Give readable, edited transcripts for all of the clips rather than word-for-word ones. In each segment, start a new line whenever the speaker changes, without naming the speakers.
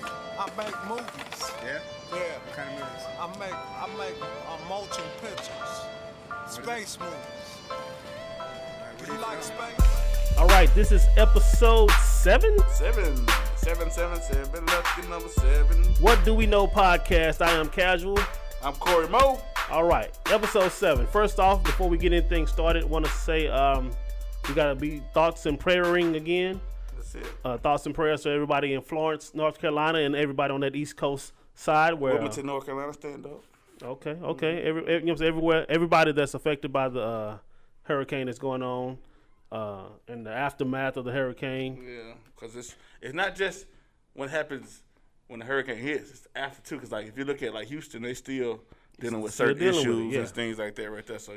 I make movies.
Yeah?
Yeah.
What kind of movies?
I make motion pictures. Space movies.
What
Do you like
film?
space?
All right, this is episode 7.
7. Lucky number 7.
What Do We Know podcast. I am Casual.
I'm Cory Mo.
All right, episode 7. First off, before we get anything started, want to say we got to be thoughts and prayering again.
That's it.
Thoughts and prayers to everybody in Florence, North Carolina, and everybody on that East Coast side. Where
Wilmington, North Carolina, stand up.
Okay. Everywhere, everybody that's affected by the hurricane that's going on, and the aftermath of the hurricane.
Yeah, because it's not just what happens when the hurricane hits. It's after too. Because like if you look at like Houston, they still dealing with certain issues and things like that right there. So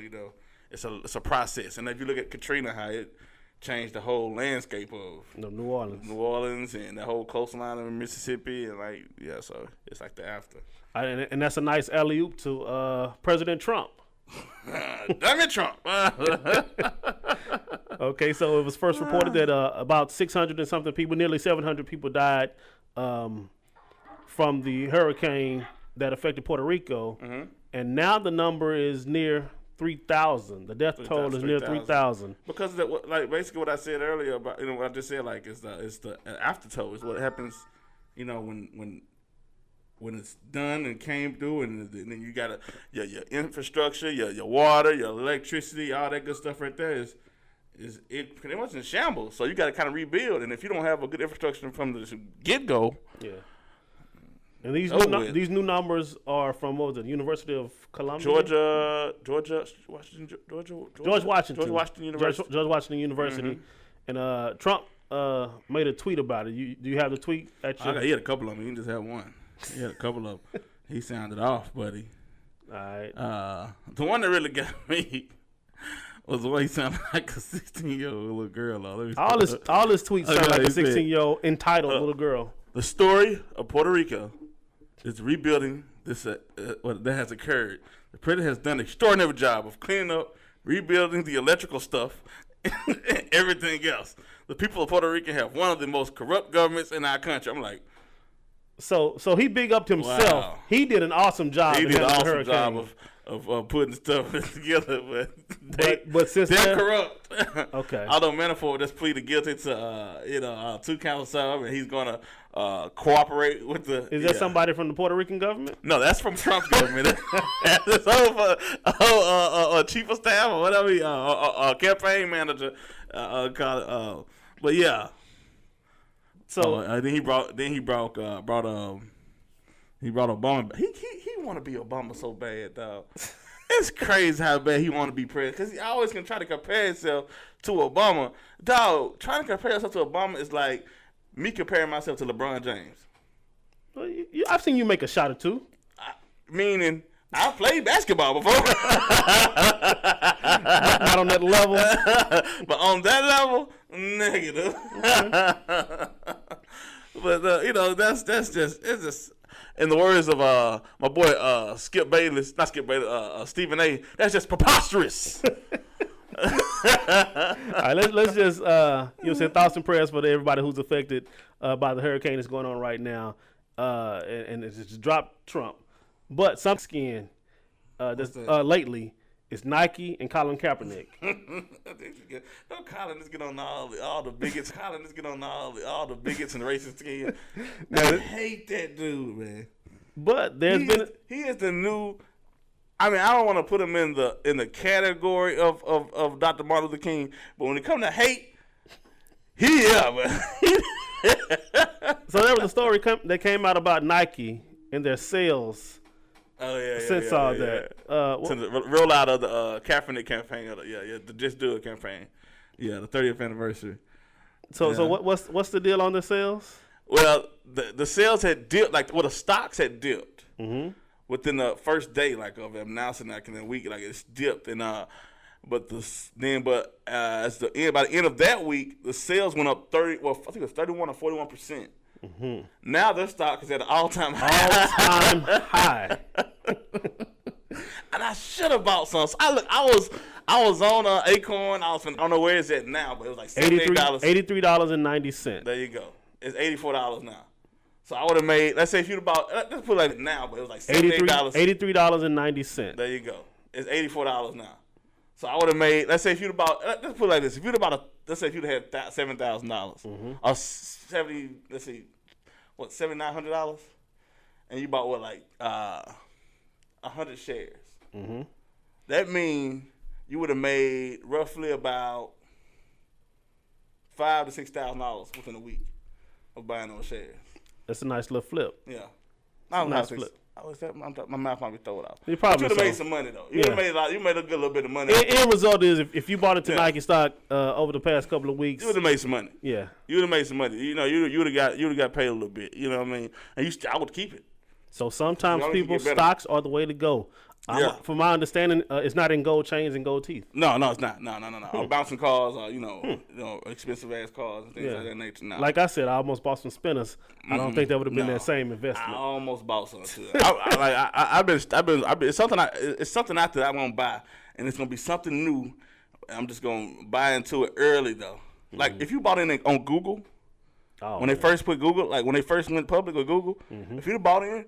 it's a process. And if you look at Katrina, how it changed the whole landscape of
New Orleans
and the whole coastline of Mississippi and so it's like the after.
And that's a nice alley-oop to President Trump.
Damn it, Trump.
Okay, so it was first reported that about 600 and something people, nearly 700 people died from the hurricane that affected Puerto Rico. Mm-hmm. And now the number is near 3,000. The death toll is near 3,000.
Because basically what I said earlier about what I just said, like it's the aftertoll is what happens, when it's done and came through, and then you got your infrastructure, your water, your electricity, all that good stuff right there is it was in shambles. So you got to kind of rebuild, and if you don't have a good infrastructure from the get go,
yeah. And these new numbers are from what was it, University of Columbia,
George
Washington
University.
George Washington University,
Mm-hmm.
And Trump made a tweet about it. Do you have the tweet at your?
He had a couple of them. He just had one. He had a couple of them. He sounded off, buddy.
All right.
The one that really got me was the way he sounded like a 16-year-old little girl.
All his tweets sound like a 16-year-old entitled little girl.
The story of Puerto Rico is rebuilding this. What that has occurred. The president has done an extraordinary job of cleaning up, rebuilding the electrical stuff, and everything else. The people of Puerto Rico have one of the most corrupt governments in our country. I'm like.
So he big upped himself.
Wow.
He did an awesome job.
He did an awesome job of putting stuff together,
but since
they're corrupt.
Okay.
Although Manafort just pleaded guilty to 2 counts of, and he's gonna cooperate with the.
Is that somebody from the Puerto Rican government?
No, that's from Trump's government. This whole chief of staff or whatever, campaign manager, but yeah.
So
then he brought Obama. He want to be Obama so bad, dog. It's crazy how bad he want to be president because he always can try to compare himself to Obama. Dog, trying to compare yourself to Obama is like me comparing myself to LeBron James.
well, I've seen you make a shot or two.
Meaning, I played basketball before.
Not on that level.
But on that level, negative. But that's just it's just in the words of my boy Stephen A. That's just preposterous.
All right, let's just say thoughts and prayers for everybody who's affected by the hurricane that's going on right now, and it's just dropped Trump. But some skin lately is Nike and Colin Kaepernick.
Don't Colin just get on all the bigots. Colin just get on all the bigots and racist skin. I hate that dude, man.
But
he is the new. I mean, I don't want to put him in the category of Dr. Martin Luther King, but when it comes to hate, man.
So there was a story that came out about Nike and their sales.
Oh yeah.
Since all that,
since the rollout of the Kaepernick campaign, the Just Do It campaign, the 30th anniversary.
So what's the deal on the sales?
Well, the sales had dipped, the stocks had dipped within the first day, of announcing in a week, it's dipped, and by the end of that week, the sales went up 30. Well, I think it was 31 or 41%. Mm-hmm. Now their stock is at an all-time high. And I should have bought some. So I was on Acorn. I don't know where it's at now, but it was like $78.
$83.90.
There you go. It's $84 now. So I would have made, let's say if you'd bought, let's put it like now, but it was like $78.
$83.90.
There you go. It's $84 now. So I would have made, let's say if you'd have bought, let's put it like this. If you'd have bought let's say if you'd have had $7,000 or 70, let's see, what, $7,900? And you bought what, like 100 shares. That means you would have made roughly about $5,000 to $6,000 within a week of buying those shares.
That's a nice little flip.
Yeah.
Nice flip.
My mouth might be thrown out.
You probably
would have made some money though. You made a lot. You made a good little bit of money.
End result is if you bought into Nike stock over the past couple of weeks,
you would have made some money.
Yeah,
you would have made some money. You know, you would have got paid a little bit. You know what I mean? And I would keep it.
So sometimes people's stocks are the way to go. From my understanding, it's not in gold chains and gold teeth.
No, it's not. No. Bouncing cars, or expensive ass cars and things like that nature. No.
Like I said, I almost bought some spinners. I don't think that would have been that same investment.
I almost bought some too. I've been. It's something. It's something out there I won't buy, and it's gonna be something new. I'm just gonna buy into it early though. Like if you bought in on Google, when they first put Google, like when they first went public with Google, if you'd bought in,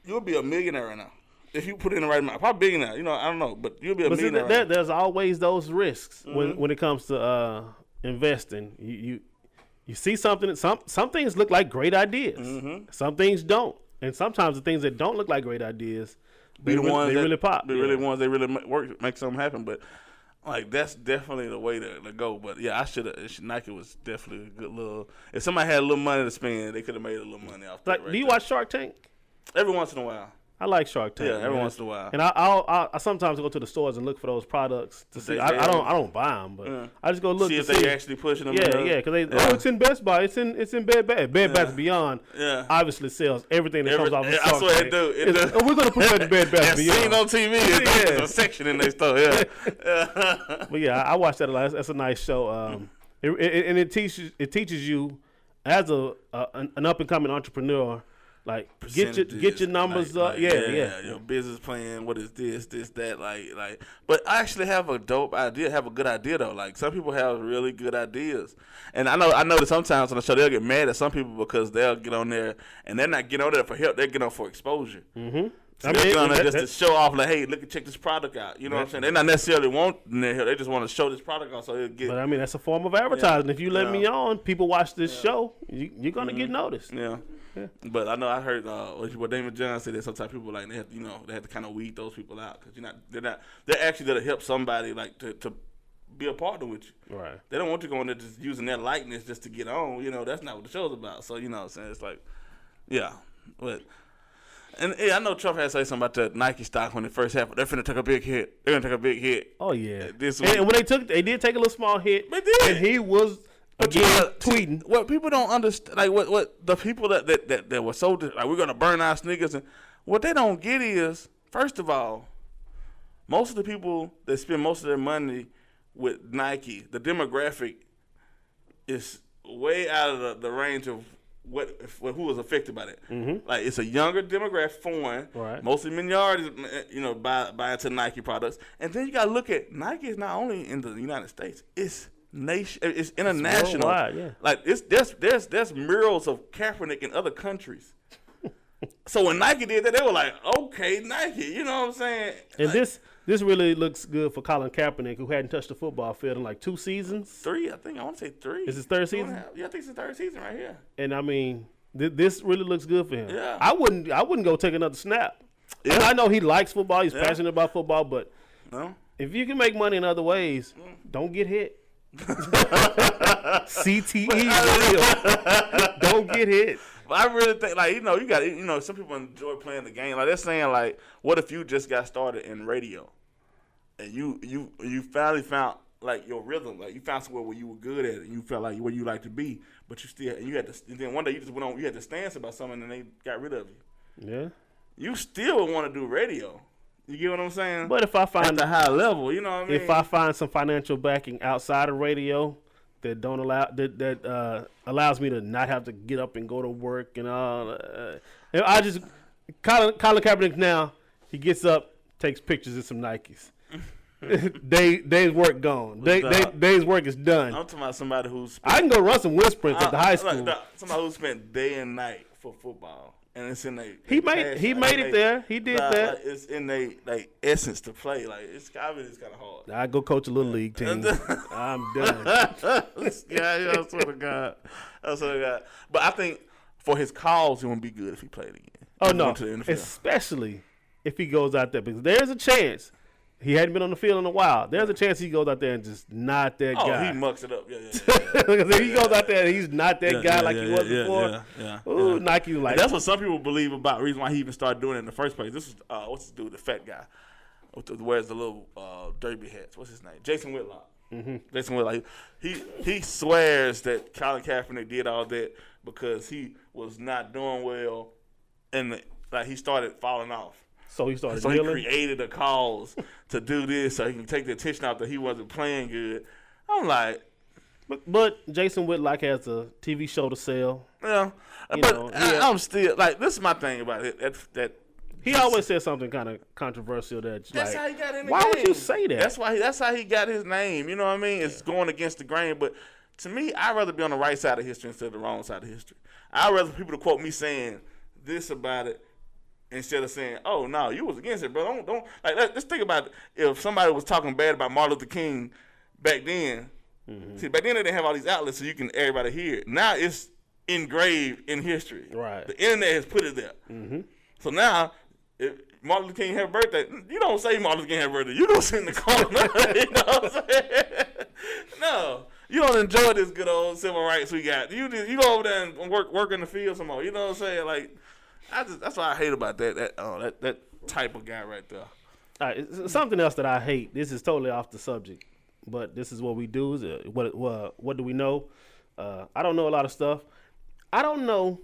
you would be a millionaire right now. If you put it in the right amount, probably billionaire. I don't know, but you'll be a millionaire.
There's always those risks when it comes to investing. You see something. Some things look like great ideas. Some things don't, and sometimes the things that don't look like great ideas, they really pop.
They really ones they really make something happen. But like that's definitely the way to go. But yeah, I should have. Nike was definitely a good little. If somebody had a little money to spend, they could have made a little money off.
Like, do you watch Shark Tank?
Every once in a while.
I like Shark Tank.
Yeah, every once in a while.
And I sometimes go to the stores and look for those products to see. I don't buy them, but I just go look
see
to
if they actually pushing them.
Yeah, because it's in Best Buy. It's in Bed Bath. Bed Bath Beyond. Yeah. Obviously sells everything that comes off of Shark Tank. I swear
it do.
We're gonna put that in Bed Bath Beyond.
Seen on TV. There's a section in their store. Yeah.
But yeah, I watch that a lot. That's a nice show. It teaches you as an up and coming entrepreneur. Like get your numbers up,
Your business plan. What is this, that, like. But I actually have a dope idea. Have a good idea though. Like some people have really good ideas, and I know that sometimes on the show they'll get mad at some people because they'll get on there and they're not getting on there for help. They get on for exposure. So they're getting on there just to show off, like, hey, check this product out. You know what I'm saying? They're not necessarily wanting their help. They just want to show this product out so they'll get.
But I mean, that's a form of advertising. If you let me on, people watch this show, you're gonna get noticed.
Yeah. But I know I heard what Damon John said that sometimes people like they have to kind of weed those people out because they're actually there to help somebody like to be a partner with you.
Right.
They don't want you going there just using their likeness just to get on. That's not what the show's about. So what I'm saying, it's like, but. And I know Trump had to say something about the Nike stock when it first happened. They're finna take a big hit. They're gonna take a big hit.
Oh yeah. And when they did take a little small hit.
They did.
And he was. Again, tweeting.
What people don't understand, like what the people that were so like we're gonna burn our sneakers, and what they don't get is, first of all, most of the people that spend most of their money with Nike, the demographic is way out of the range of who was affected by that. Like it's a younger demographic for one.
Right.
Mostly minorities, buy into Nike products, and then you gotta look at Nike is not only in the United States, it's international.
Worldwide, yeah.
Like there's murals of Kaepernick in other countries. So when Nike did that, they were like, okay, Nike, you know what I'm saying?
And
like,
this really looks good for Colin Kaepernick, who hadn't touched the football field in like 2 seasons.
3, I think. I want to say 3.
Is his 3rd season?
Yeah, I think it's his 3rd season right here.
And I mean, this really looks good for him.
Yeah.
I wouldn't go take another snap. Yeah. I know he likes football. He's passionate about football, but if you can make money in other ways, don't get hit. CTE real. Don't get hit.
But I really think, like, you got, some people enjoy playing the game. Like, they're saying, like, what if you just got started in radio and you finally found, like, your rhythm. Like, you found somewhere where you were good at it and you felt like where you like to be, but you still, and then one day you just went on, you had to stand about something and they got rid of you.
Yeah.
You still would want to do radio. You get what I'm saying?
But if I find
at the high level, you know what I mean?
If I find some financial backing outside of radio that don't allows me to not have to get up and go to work and all, I just Colin Kaepernick now, he gets up, takes pictures of some Nikes. Day's work gone. Day's work is done.
I'm talking about somebody who's
I can go run some wind sprints at the high school.
Somebody who spent day and night for football, and it's in they.
He made it there. He did that.
It's in they essence to play. Like it's kind of hard.
I go coach a little league team. I'm done.
Yeah, I swear to God. But I think for his cause, it wouldn't be good if he played again.
Oh no, especially if he goes out there, because there's a chance. He hadn't been on the field in a while. There's a chance he goes out there and just not that guy.
Oh, he mucks it up. Yeah.
Because if he goes out there and he's not that guy like he was before, ooh, Nike like.
And that's what some people believe about the reason why he even started doing it in the first place. This is what's this dude, the fat guy, wears the little derby hats. What's his name? Jason Whitlock. Mm-hmm. Jason Whitlock. He swears that Colin Kaepernick did all that because he was not doing well, and he started falling off.
So he started.
So he created a cause to do this, so he can take the attention out that he wasn't playing good. I'm like,
but Jason Whitlock has a TV show to sell.
Yeah, I'm still like, this is my thing about it. That
he always says something kind of controversial. That's
how he got in the
why
game.
Would you say that?
That's how he got his name. You know what I mean? It's going against the grain, but to me, I'd rather be on the right side of history instead of the wrong side of history. I'd rather people to quote me saying this about it, instead of saying, "Oh no, you was against it, bro." Don't like. Let's think about it. If somebody was talking bad about Martin Luther King back then, see, back then they didn't have all these outlets so you can everybody hear it. Now it's engraved in history.
Right.
The internet has put it there. Mm-hmm. So now, if Martin Luther King had a birthday, you don't say Martin Luther King had a birthday. You don't sit in the corner. You know what I'm saying? No. You don't enjoy this good old civil rights we got. You go over there and work in the field some more. You know what I'm saying? Like. That's what I hate about that type of guy right there.
All right, something else that I hate. This is totally off the subject, but this is what we do. What do we know? I don't know a lot of stuff. I don't know.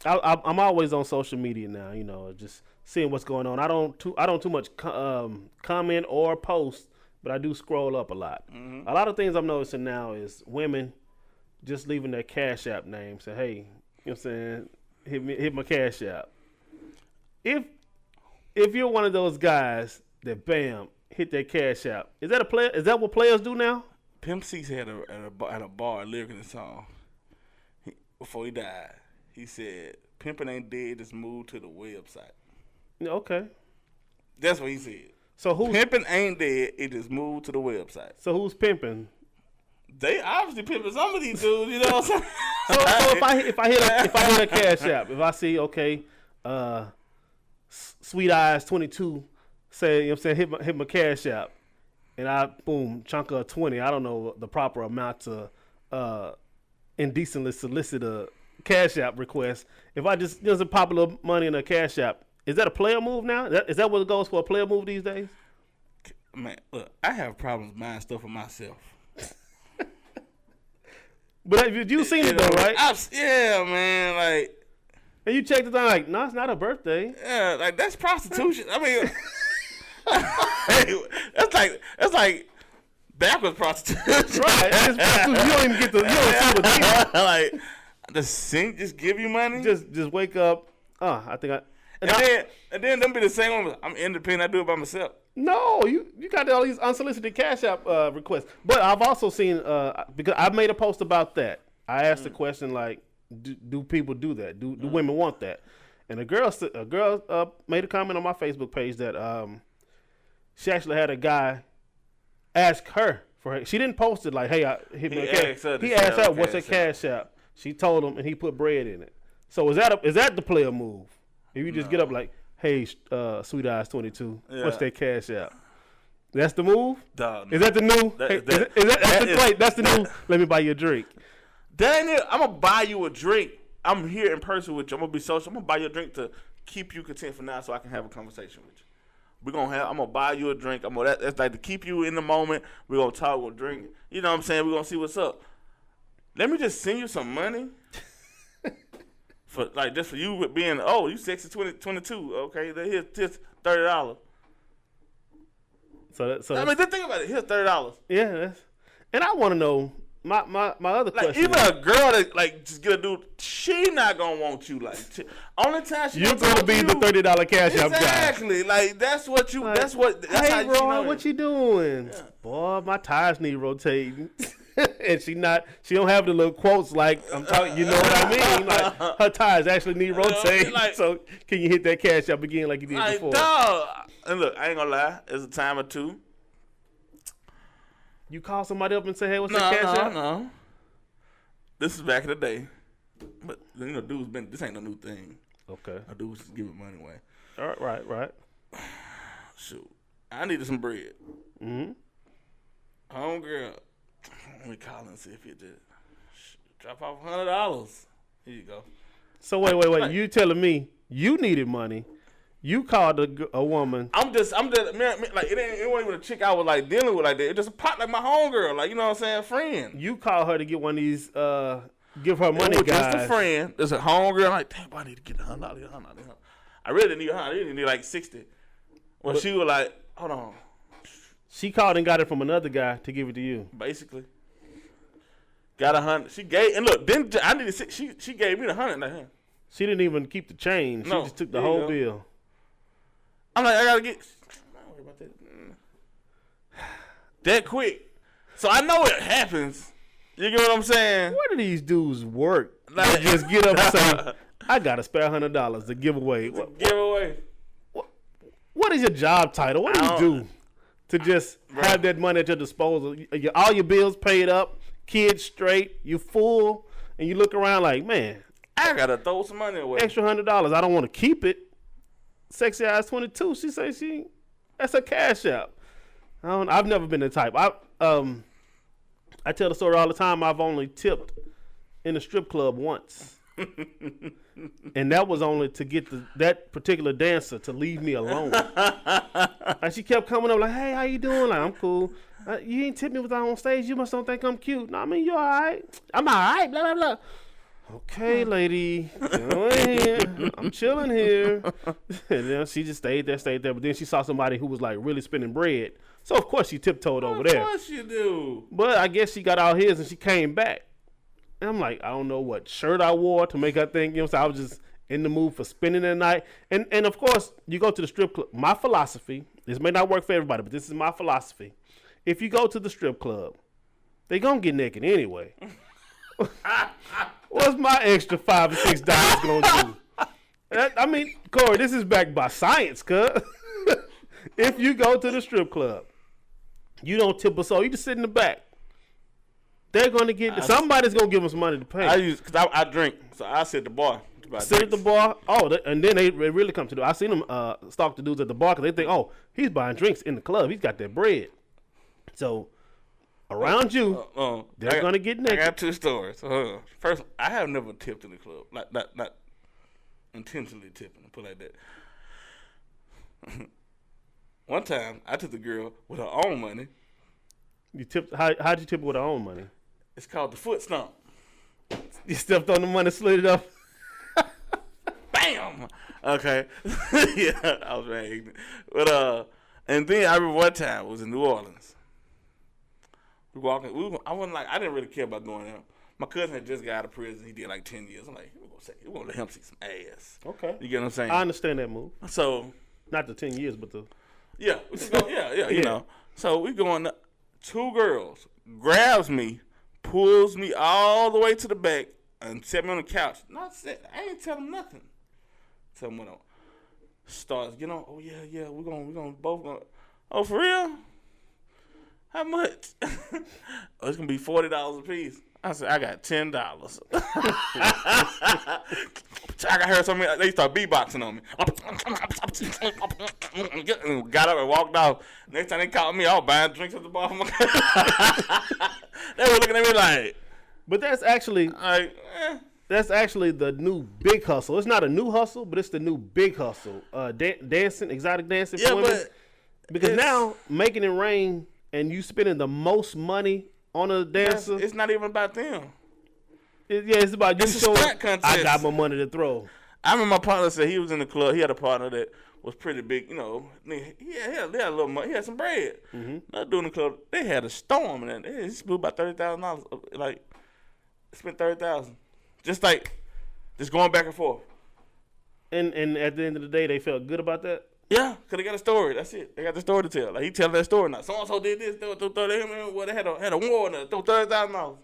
I'm always on social media now. You know, just seeing what's going on. I don't too much comment or post, but I do scroll up a lot. Mm-hmm. A lot of things I'm noticing now is women just leaving their Cash App name. Say, hey, you know what I'm saying? Hit my Cash App. If you're one of those guys that hit their Cash App, is that a player? Is that what players do now?
Pimp C had a bar lyric in the song before he died. He said, "Pimpin' ain't dead, just moved to the website."
Okay,
that's what he said.
So who's
pimping ain't dead? It just moved to the website.
So who's pimping?
They obviously pimping some of these dudes, you know what I'm saying?
So if I hit a Cash App, if I see Sweet Eyes 22 say, you know what I'm saying, hit my Cash App, and I chunk of 20. I don't know the proper amount to indecently solicit a Cash App request. If I just pop a little money in a Cash App, is that a player move now? Is that what it goes for, a player move these days?
Man, look, I have problems buying stuff for myself.
But you seen it though, right?
Yeah, man. Like,
and you checked it out, like, no, it's not her birthday.
Yeah, like that's prostitution. I mean, that's like backwards prostitution.
Right? You don't even get the. You don't see what
like just give you money.
Just wake up. I think
and then them be the same one. I'm independent. I do it by myself.
No, you got all these unsolicited Cash App requests. But I've also seen because I made a post about that. I asked the question like, do people do that? Do women want that? And a girl made a comment on my Facebook page that she actually had a guy ask her for her. She didn't post it like, hey, hit me a cash. He asked her what's her Cash App. She told him, and he put bread in it. So is that the player move? If you just get up like, hey, Sweet Eyes 22, what's that Cash App? That's the move? Is that the new? That's the new. Let me buy you a drink.
Daniel, I'm gonna buy you a drink. I'm here in person with you. I'm gonna be social. I'm gonna buy you a drink to keep you content for now, so I can have a conversation with you. I'm gonna buy you a drink. That's like to keep you in the moment. We're gonna talk. We'll drink. You know what I'm saying? We're gonna see what's up. Let me just send you some money. Just for you being, you sexy 22, okay? Here's $30.
So
just think about it. Here's $30.
Yeah, and I want to know my other question.
Even a girl that just get a dude, she not gonna want you. Only time
you're gonna be the $30 Cash App guy.
Exactly. Like that's what you. That's
hey,
how
bro, what you doing? Yeah. Boy, my tires need rotating. and she don't have the little quotes like I'm talking. You know what I mean? Like her tires actually need rotating.
Like,
so can you hit that cash up again like you did
like,
before?
Dog. And look, I ain't gonna lie. It's a time or two.
You call somebody up and say, "Hey, what's that cash up?"
No. This is back in the day, but you know, this ain't no new thing.
Okay.
A dude was just giving money away.
All right, right.
Shoot, I needed some bread.
Mm-hmm.
Homegirl, let me call and see if you did. Drop off $100. Here you go.
So wait. You telling me you needed money? You called a woman.
I'm just man, like it wasn't even a chick I was like dealing with like that. It just popped like my homegirl, like you know what I'm saying, friend.
You called her to get one of these, give her money,
it was
guys.
just a friend. There's a homegirl. I'm like, damn, boy, I need to get $100. I really didn't need $100. I didn't need like 60. Well, she was like, hold on.
She called and got it from another guy to give it to you.
Basically, got 100. She gave and look. Then I needed 6. She gave me the 100. Like,
She didn't even keep the change.
No,
She just took the whole bill.
I'm like, I gotta get. Don't worry about that. That quick. So I know it happens. You get what I'm saying?
Where do these dudes work? Like, just get up and say, I got a spare $100 to give away.
Giveaway.
What is your job title? What do you do to just have that money at your disposal? All your bills paid up, kids straight, you full, and you look around like, man,
I gotta throw some money away.
extra $100. I don't want to keep it. Sexy Eyes 22. She say that's a cash out. I've never been the type. I tell the story all the time. I've only tipped in a strip club once. And that was only to get that particular dancer to leave me alone. And she kept coming up like, hey, how you doing? Like, I'm cool. You ain't tipped me without on stage. You must don't think I'm cute. No, I mean, you all right. I'm all right, blah, blah, blah. Okay, lady. I'm chilling here. And then she just stayed there. But then she saw somebody who was like really spending bread. So, of course, she tiptoed over there.
Of course you do.
But I guess she got all his and she came back. And I'm like, I don't know what shirt I wore to make her think, you know what I'm saying? I was just in the mood for spending the night. And of course, you go to the strip club. My philosophy, this may not work for everybody, but this is my philosophy. If you go to the strip club, they gonna get naked anyway. What's my extra $5 or $6 gonna do? I mean, Cory, this is backed by science, cuz. If you go to the strip club, you don't tip a soul. You just sit in the back. They're gonna get somebody's gonna give them some money to pay.
Because I drink, so I sit at the bar.
Sit at the bar. Oh, and then they really come to the. I seen them stalk the dudes at the bar because they think, oh, he's buying drinks in the club. He's got that bread. So around you, they're gonna get naked.
I got 2 stories. First, I have never tipped in the club, not intentionally tipping. Put it like that. One time, I took the girl with her own money.
You tipped? How'd you tip with her own money?
It's called the foot stomp.
You stepped on the money, slid it up.
Bam. Okay. Yeah, I was very ignorant. But and then I remember one time it was in New Orleans. We walking. I didn't really care about going there. My cousin had just got out of prison. He did like 10 years. I'm like, we're gonna let him see some ass.
Okay.
You get what I'm saying?
I understand that move.
So
not the 10 years, but the
yeah, you know. So we going. 2 girls grabs me, pulls me all the way to the back, and set me on the couch. I ain't tell them nothing. Tell them what on. Starts, you know. Oh yeah, we're gonna both gonna. Oh, for real? How much? Oh, it's gonna be $40 a piece. I said, I got $10. I heard something. They start beatboxing on me. Got up and walked off. Next time they called me, I was buying drinks at the bar. They were looking at me like.
But that's actually that's actually the new big hustle. It's not a new hustle, but it's the new big hustle. Dancing, exotic dancing for women. Because now making it rain and you spending the most money on a dancer.
It's not even about them.
It's about you showing. I got my money to throw.
I remember my partner said he was in the club. He had a partner that was pretty big. You know, he had a little money. He had some bread.
Mm-hmm.
Not doing the club. They had a storm and he spent about $30,000. Like spent $30,000. Just going back and forth.
And at the end of the day, they felt good about that.
Yeah, because they got a story. That's it. They got the story to tell. Like, he telling that story now. So-and-so did this. They had a war and threw $30,000.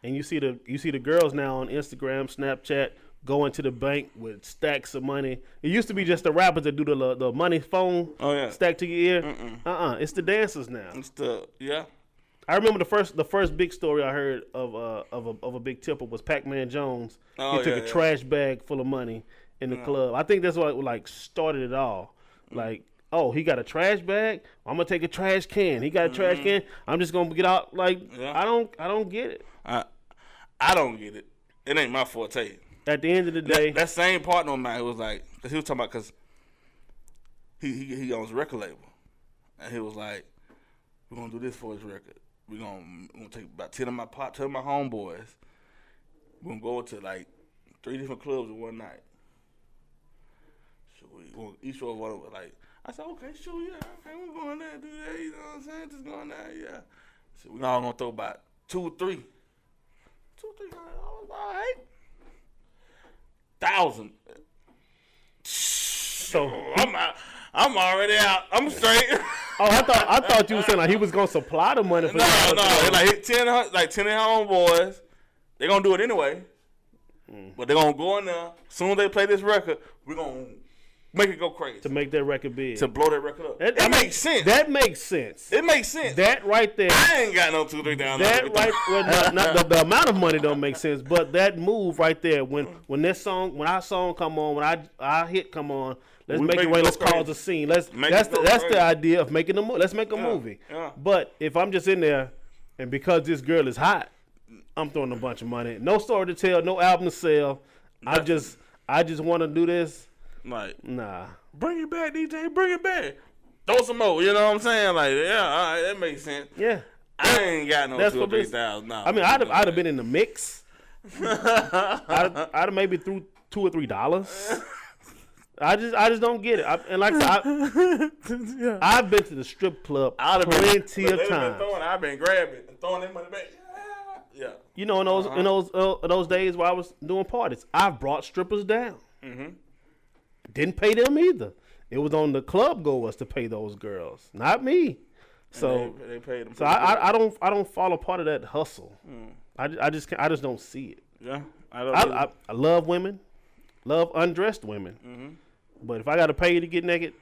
And you see the girls now on Instagram, Snapchat, going to the bank with stacks of money. It used to be just the rappers that do the money phone stack to your ear. It's the dancers now.
It's
I remember the first big story I heard of a big tipper was Pac-Man Jones. He took a trash bag full of money in the club. I think that's what like started it all. Like, oh, he got a trash bag. I'm gonna take a trash can. He got a trash can. I'm just gonna get out. Like, I don't get it.
I don't get it. It ain't my forte.
At the end of the day,
that same partner of mine was like, cause he was talking about, cause he owns a record label, and he was like, we're gonna do this for his record. We're gonna take about 10 of my homeboys. We're gonna go to like 3 different clubs in one night. So each one of us, like, I said, okay, sure, yeah, okay, we're going there, do that, you know what I'm saying? Just going there, yeah. So we're all gonna throw about 2 or 3. $200, all right. 1,000. So I'm already out. I'm straight.
Oh, I thought you were saying like he was gonna supply the money for
no. Like 10 homeboys. They're gonna do it anyway. But they're gonna go in there. As soon as they play this record, we're gonna make it go crazy.
To make that record big.
To blow that record up. It makes sense.
That makes sense.
It makes sense.
That right there.
I ain't got no $2-3 down.
That right. Well, not the amount of money don't make sense, but that move right there when our song come on, when our hit come on, let's make it rain. Let's cause a scene. That's the idea of making a movie. Let's make a movie.
Yeah.
But if I'm just in there, and because this girl is hot, I'm throwing a bunch of money. No story to tell. No album to sell. I just want to do this.
Like,
nah.
Bring it back, DJ. Bring it back. Throw some more. You know what I'm saying? Like, yeah, all right, that makes sense.
Yeah.
I ain't got no $2,000 or $3,000. No.
I mean, I'd have been in the mix. I'd have maybe threw $2 or $3. I just don't get it. And like I said, I've been to the strip club plenty of times.
I've been grabbing and throwing that money back. Yeah.
You know, in those days where I was doing parties, I've brought strippers down. Mm-hmm. Didn't pay them either. It was on the club goers to pay those girls, not me. So
they paid them.
So I don't fall a part of that hustle. I just don't see it.
Yeah.
I love women, love undressed women. Mm-hmm. But if I got to pay you to get naked,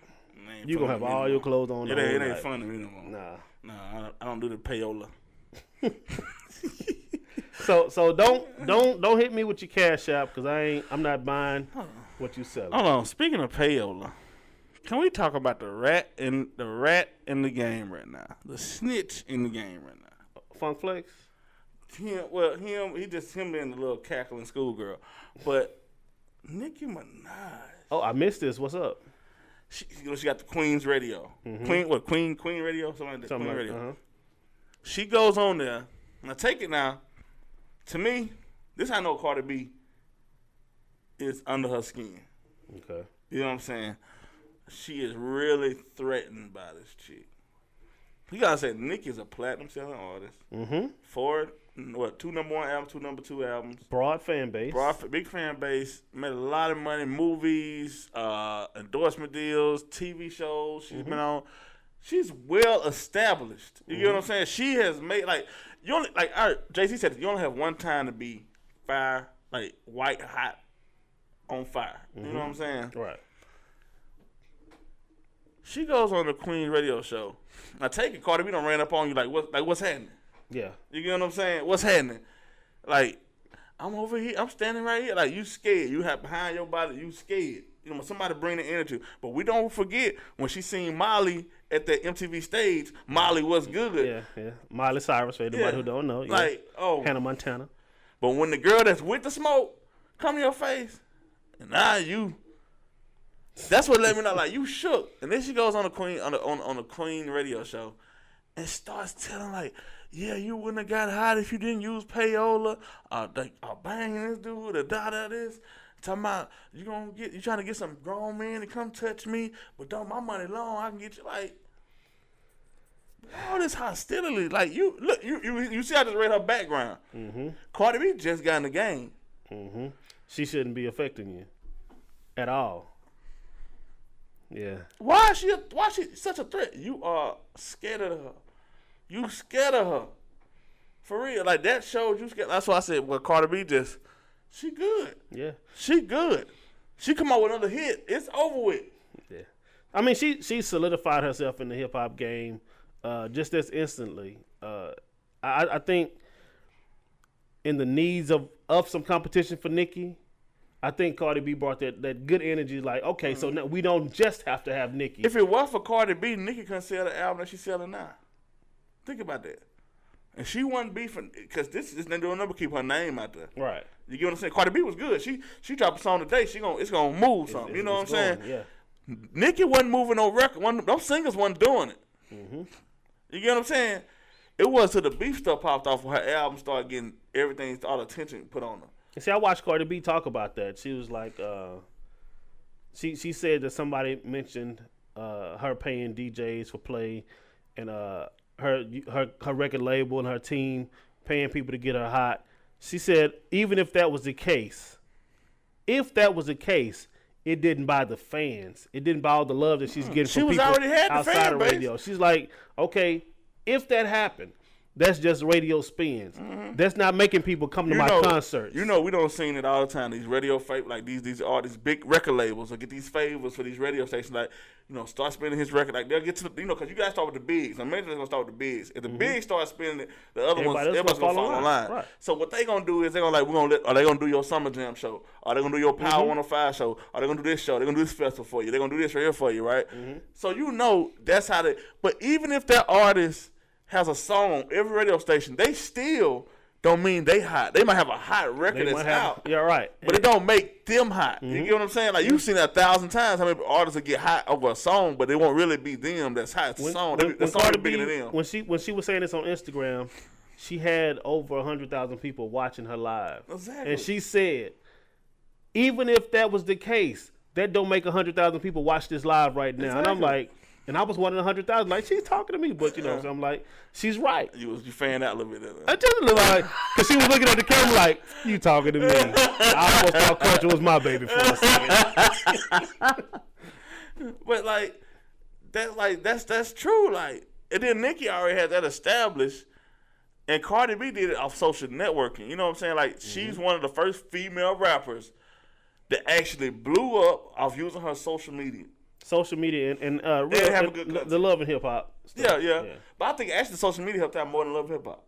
you gonna have all your clothes on.
It ain't fun to me no more.
Nah,
I don't do the payola.
So don't hit me with your cash app because I'm not buying what you selling.
Hold on. Speaking of payola, can we talk about the rat in the game right now? The snitch in the game right now.
Funk Flex?
Him being the little cackling schoolgirl. But Nicki Minaj.
Oh, I missed this. What's up?
She got the Queen's Radio. Mm-hmm. Queen Radio? Something like that.
Something
Queen
like,
Radio. Uh-huh. She goes on there. Now take it now. To me, this I know Cardi B is under her skin.
Okay.
You know what I'm saying? She is really threatened by this chick. You gotta say, Nicki's a platinum selling artist. Mm-hmm. 2 number 1 albums, 2 number 2 albums.
Broad fan base.
Big fan base. Made a lot of money. Movies, endorsement deals, TV shows. She's been on. She's well established. You get what I'm saying? She has made JC said you only have one time to be fire, like white hot on fire. You know what I'm saying?
Right.
She goes on the Queen Radio show. Now take it, Cardi B done ran up on you what's happening?
Yeah.
You get what I'm saying? What's happening? Like, I'm over here, I'm standing right here. Like, you scared. You have behind your body, you scared. You know, somebody bring the energy. But we don't forget when she seen Molly at the MTV stage, Molly was good.
Yeah. Miley Cyrus, for anybody who don't know.
Like,
Hannah Montana.
But when the girl that's with the smoke come to your face, and now that's what let me know, like, you shook. And then she goes on the Queen on the Queen Radio show and starts telling, like, yeah, you wouldn't have got hot if you didn't use payola. Banging this dude, this. Talking about you trying to get some grown men to come touch me, but don't my money long, I can get you, like, all this hostility. Like, you see, I just read her background. Mm-hmm. Cardi B just got in the game.
Mm-hmm. She shouldn't be affecting you at all. Yeah.
Why is she such a threat? You are scared of her. You scared of her. For real. Like, that showed you scared. That's why I said, well, Cardi B she good.
Yeah.
She good. She come out with another hit. It's over with.
Yeah. I mean, she solidified herself in the hip hop game just as instantly. I think in the needs of some competition for Nicki, I think Cardi B brought that good energy. Like, okay, so now we don't just have to have Nicki.
If it was for Cardi B, Nicki couldn't sell the album that she's selling now. Think about that. And she wasn't beefing because this is they don't never keep her name out there.
Right.
You get what I'm saying? Cardi B was good. She dropped a song today. It's gonna move something. You know what I'm saying?
Yeah.
Nicki wasn't moving no record. Those singers wasn't doing it.
Mm-hmm.
You get what I'm saying? It was till the beef stuff popped off when her album started getting all the attention put on her.
And see, I watched Cardi B talk about that. She was like, she said that somebody mentioned her paying DJs for play, and her record label and her team paying people to get her hot. She said even if that was the case, it didn't buy the fans. It didn't buy all the love that she's getting from people
already had the
outside
fan
of
base.
radio. She's like, okay, if that happened, that's just radio spins. Mm-hmm. That's not making people come to my concerts.
You know, we don't see it all the time. These radio like these artists, big record labels, will get these favors for these radio stations. Like, start spinning his record. Like, they'll get to because you got to start with the bigs. I'm mainly gonna start with the bigs. If the bigs start spinning it, the other ones, everybody's gonna fall in line. Right. So what they gonna do is they're gonna are they gonna do your Summer Jam show? Are they gonna do your Power 105 show? Are they gonna do this show? They're gonna do this festival for you. They're gonna do this right here for you, right? Mm-hmm. So that's how they. But even if that artist has a song on every radio station, they still don't mean they hot. They might have a hot record that's out.
Yeah, right.
But it don't make them hot. Mm-hmm. You get what I'm saying? Like, you've seen that 1,000 times how many artists will get hot over a song, but it won't really be them that's hot. It's the song. The song is bigger than them.
When she was saying this on Instagram, she had over 100,000 people watching her live.
Exactly.
And she said, even if that was the case, that don't make 100,000 people watch this live right now. Exactly. And I'm like, and I was one of the 100,000. Like, she's talking to me, but so I'm like, she's right.
You fanned out a little bit.
I just look like, because she was looking at the camera like, you talking to me. I almost thought Culture was my baby for a second.
But that's true. Like, and then Nicki already had that established, and Cardi B did it off social networking. You know what I'm saying? Like, she's one of the first female rappers that actually blew up off using her social media.
Social media and
have a good
the love and hip hop.
Yeah. But I think actually social media helped out more than love and hip hop.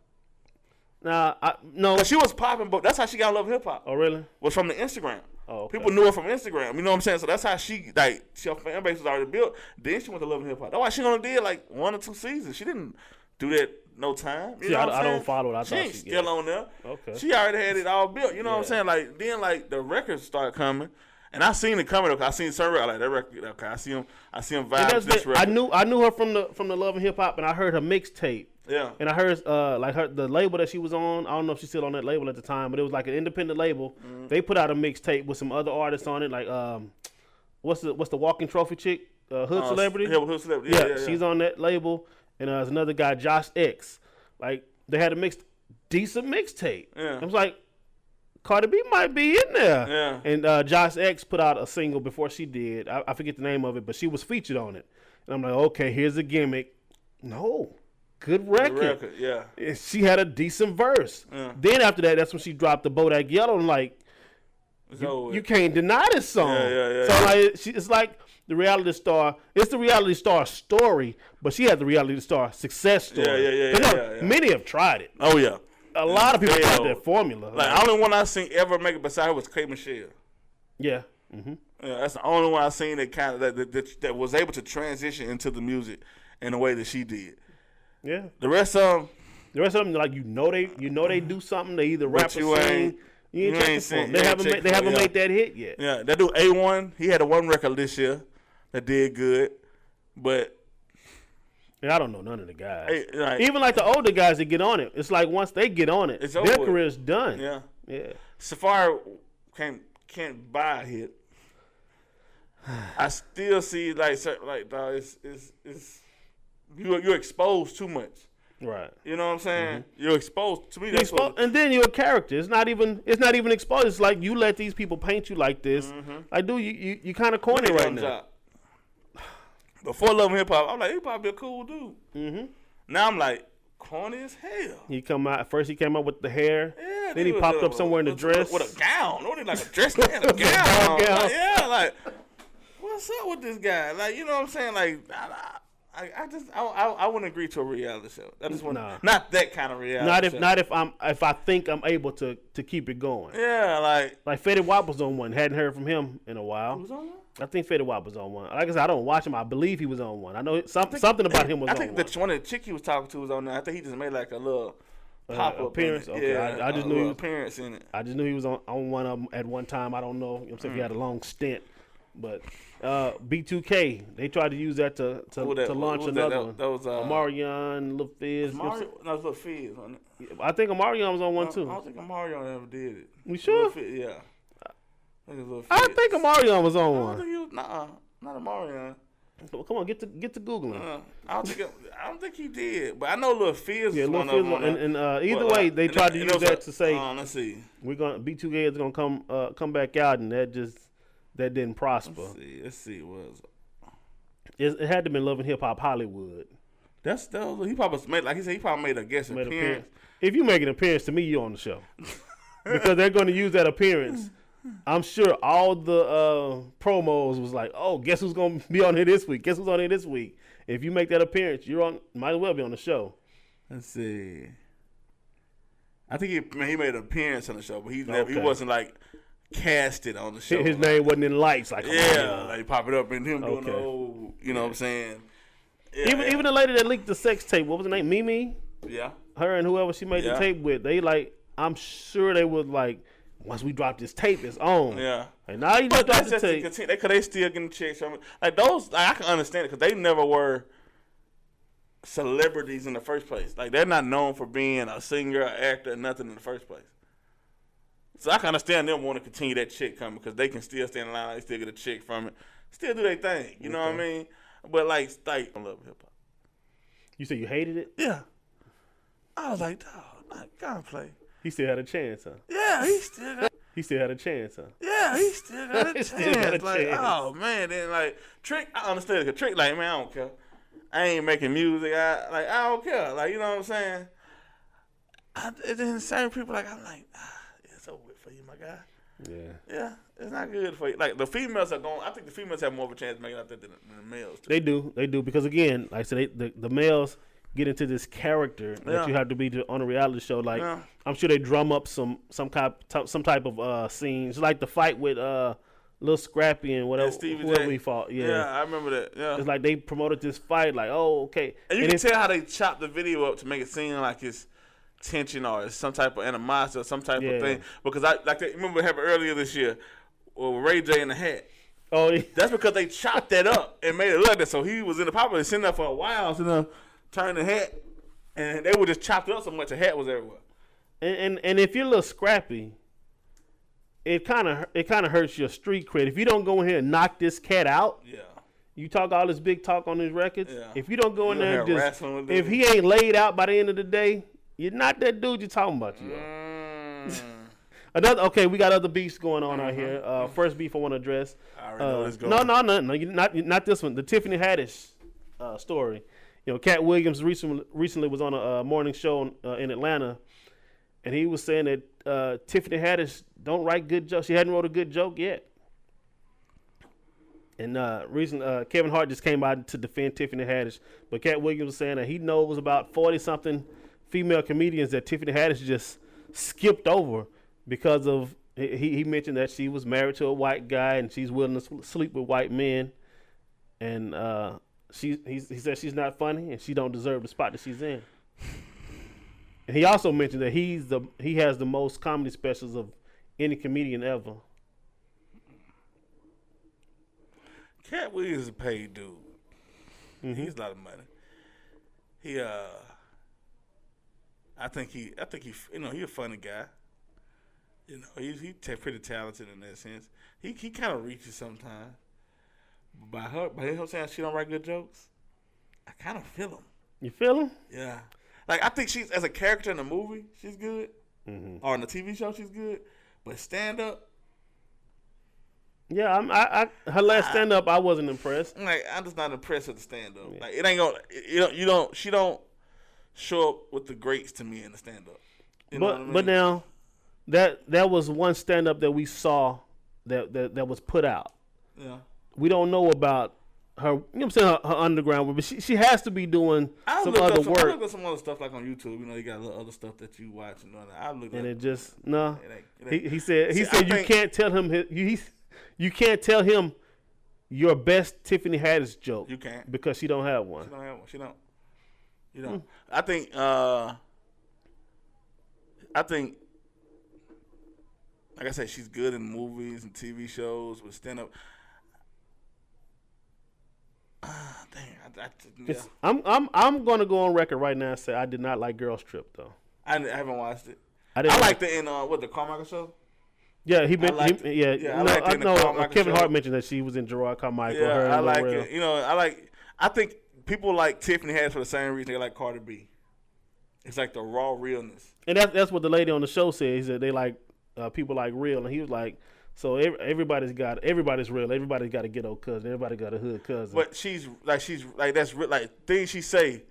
No.
But she was popping, but that's how she got love and hip hop.
Oh, really?
Was from the Instagram.
Oh, okay.
People knew her from Instagram. You know what I'm saying? So that's how her fan base was already built. Then she went to love and hip hop. That's why she only did like 1 or 2 seasons. She didn't do that no time. You know what I'm saying?
I don't follow it. I thought
she ain't still on there.
Okay.
She already had it all built. You know what I'm saying? Like, then the records started coming. And I seen it coming. I seen some record like that record. Okay, I see him vibe to this record.
I knew her from the Love and Hip Hop, and I heard her mixtape.
Yeah.
And I heard the label that she was on. I don't know if she's still on that label at the time, but it was like an independent label. Mm-hmm. They put out a mixtape with some other artists on it. Like what's the walking trophy chick? Hood Celebrity.
Yeah, Hood Celebrity. Yeah,
she's on that label. And there's another guy, Josh X. Like, they had a decent mixtape.
Yeah.
I was like, Cardi B might be in there.
Yeah.
And Josh X put out a single before she did. I forget the name of it, but she was featured on it. And I'm like, okay, here's a gimmick. No. Good record.
Yeah.
And she had a decent verse.
Yeah.
Then after that, that's when she dropped the Bodak Yellow. And like, you can't deny this song.
Yeah.
So like, it's like the reality star. It's the reality star story, but she had the reality star success story.
Yeah.
Many have tried it.
Oh, yeah.
A lot of people tried that formula.
Like, the only one I seen ever make it beside her was K. Michelle.
Yeah. Mm-hmm.
Yeah, that's the only one I seen that was able to transition into the music in the way that she did.
Yeah.
The rest of them,
like they do something. They either rap or sing. You ain't checking for them. They haven't made that hit yet.
Yeah, that dude A1, he had a one record this year that did good, but.
And I don't know none of the guys. Even like the older guys that get on it, it's like once they get on it, their career's done.
Yeah. Safari can't buy a hit. I still see you're exposed too much.
Right.
You know what I'm saying? Mm-hmm. You're exposed to me.
And then you're a character. It's not even exposed. It's like you let these people paint you like this. Mm-hmm. Like, dude, you kind of corny right now.
Before Love and Hip Hop, I'm like, he probably a cool dude.
Mm-hmm.
Now I'm like, corny as hell.
He came out with the hair.
Yeah,
then he popped up somewhere in the dress
with a gown. What, like a dress and a gown? Like, yeah, like what's up with this guy? Like, you know what I'm saying? Like, I wouldn't agree to a reality show. I just want not that kind of reality. show.
Not if I think I'm able to keep it going.
Yeah,
like Fetty Wap was on one. Hadn't heard from him in a while.
He was on one?
I think Fetty Wap was on one. Like I said, I don't watch him. I believe he was on one. I know something about him was on one.
I think the one of the chick he was talking to was on there. I think he just made like a little pop up
appearance. Okay,
yeah,
I just knew he was
appearance in it.
I just knew he was on one of them at one time. I don't know. You know what I'm saying, if he had a long stint, but B2K they tried to use that to launch another one.
That was
Omarion, Lil Fizz.
No, it was Lil Fizz, wasn't it?
I think Omarion was on one too.
I don't think Omarion ever did it.
You sure?
Yeah.
I think Omarion was on one.
I don't think he was. Not Omarion.
Come on, get to Googling.
I don't think he did, but I know Lil Fizz was one
Lil
of them.
And either way, they tried to use that to say,
let's see,
B2K is gonna come back out, and that didn't prosper.
Let's see.
It had to have been Love and Hip Hop Hollywood.
He probably made, like he said, he probably made a guest appearance.
If you make an appearance, to me, you're on the show because they're going to use that appearance. I'm sure all the promos was like, "Oh, guess who's gonna be on here this week? Guess who's on here this week?" If you make that appearance, might as well be on the show.
Let's see. I think he made an appearance on the show, but he wasn't like casted on the show.
His name wasn't in lights, like
like pop it up and him doing the old, you know what I'm saying? Yeah,
even the lady that leaked the sex tape, what was her name? Mimi.
Yeah.
Her and whoever she made the tape with, I'm sure they would like. Once we drop this tape, it's on.
Yeah.
And now you just drop the tape.
Because they still getting checks from it. Like those, I can understand it because they never were celebrities in the first place. Like they're not known for being a singer, or actor, or nothing in the first place. So I can understand them wanting to continue that check coming because they can still stand in line, they still get a check from it, still do their thing. You know what I mean? But like I love hip hop.
You said you hated it?
Yeah. I was like, dog, gotta play.
He still had a chance, huh?
Yeah, he still
had a chance, huh?
Yeah, he still got a chance.
Still got a
like,
chance.
Oh man, then like Trick, I understand because Trick, like, man, I don't care. I ain't making music. I don't care. Like, you know what I'm saying? And then the same people, like, I'm like, it's over with for you, my guy. Yeah, it's not good for you. Like the females are going. I think the females have more of a chance of making out there than the males. Too.
They do because again, like I said, the males get into this character that you have to be on a reality show. Like I'm sure they drum up some type of scenes, like the fight with Lil Scrappy and whatever whoever he fought. Yeah,
I remember that. Yeah,
it's like they promoted this fight. Like, oh, okay,
and you can tell how they chopped the video up to make it seem like it's tension or it's some type of animosity or some type of thing. Because remember what happened earlier this year with Ray J in the hat.
Oh, yeah.
That's because they chopped that up and made it look like that. So he was in the probably sitting there for a while, turn the hat, and they would just chopped it up so much the hat was everywhere.
And if you're a little scrappy, it kind of hurts your street cred. If you don't go in here and knock this cat out, you talk all this big talk on his records. Yeah. If you don't go in there and just, if he ain't laid out by the end of the day, you're not that dude you're talking about. We got other beefs going on out here. First beef I want to address.
I already know this going.
No, not this one. The Tiffany Haddish story. You know, Katt Williams recently was on a morning show in Atlanta, and he was saying that Tiffany Haddish don't write good jokes. She hadn't wrote a good joke yet. And Kevin Hart just came out to defend Tiffany Haddish, but Katt Williams was saying that he knows about 40-something female comedians that Tiffany Haddish just skipped over because of he mentioned that she was married to a white guy and she's willing to sleep with white men, and he said she's not funny and she don't deserve the spot that she's in. And he also mentioned that he has the most comedy specials of any comedian ever.
Katt Williams is a paid dude. Mm-hmm. He's a lot of money. I think he, he's a funny guy. You know, he's pretty talented in that sense. He kind of reaches sometimes. By him saying she don't write good jokes, I kind of feel him.
You feel him?
Yeah. Like, I think she's, as a character in the movie, she's good. Mm-hmm. Or in the TV show, she's good. But stand up,
Yeah, her last stand up, I wasn't impressed.
I'm just not impressed with the stand up. Yeah. Like it ain't gonna, she don't show up with the greats to me in the stand up.
But now, that was one stand up that we saw that was put out.
Yeah.
We don't know about her. You know what I'm saying? Her underground work, but she has to be doing some other work.
I looked at some other stuff like on YouTube. You got a little other stuff that you watch and all that. I looked
and
at
it just no. He said
you
can't tell him you can't tell him your best Tiffany Haddish joke.
You can't
because she don't have one.
She don't have one. She don't. You know. I think. Like I said, she's good in movies and TV shows with stand up. Yeah.
I'm gonna go on record right now and say I did not like Girls Trip though.
I haven't watched it. I
like
liked it in the Carmichael show.
Yeah, Kevin
show.
Hart mentioned that she was in Gerard Carmichael.
Yeah, I like it. I think people like Tiffany Haddish for the same reason they like Cardi B. It's like the raw realness.
And that's what the lady on the show said. He said they like people like real, and he was like, so everybody's real. Everybody's got a ghetto cousin. Everybody got a hood cousin.
But she's like that's like things she say.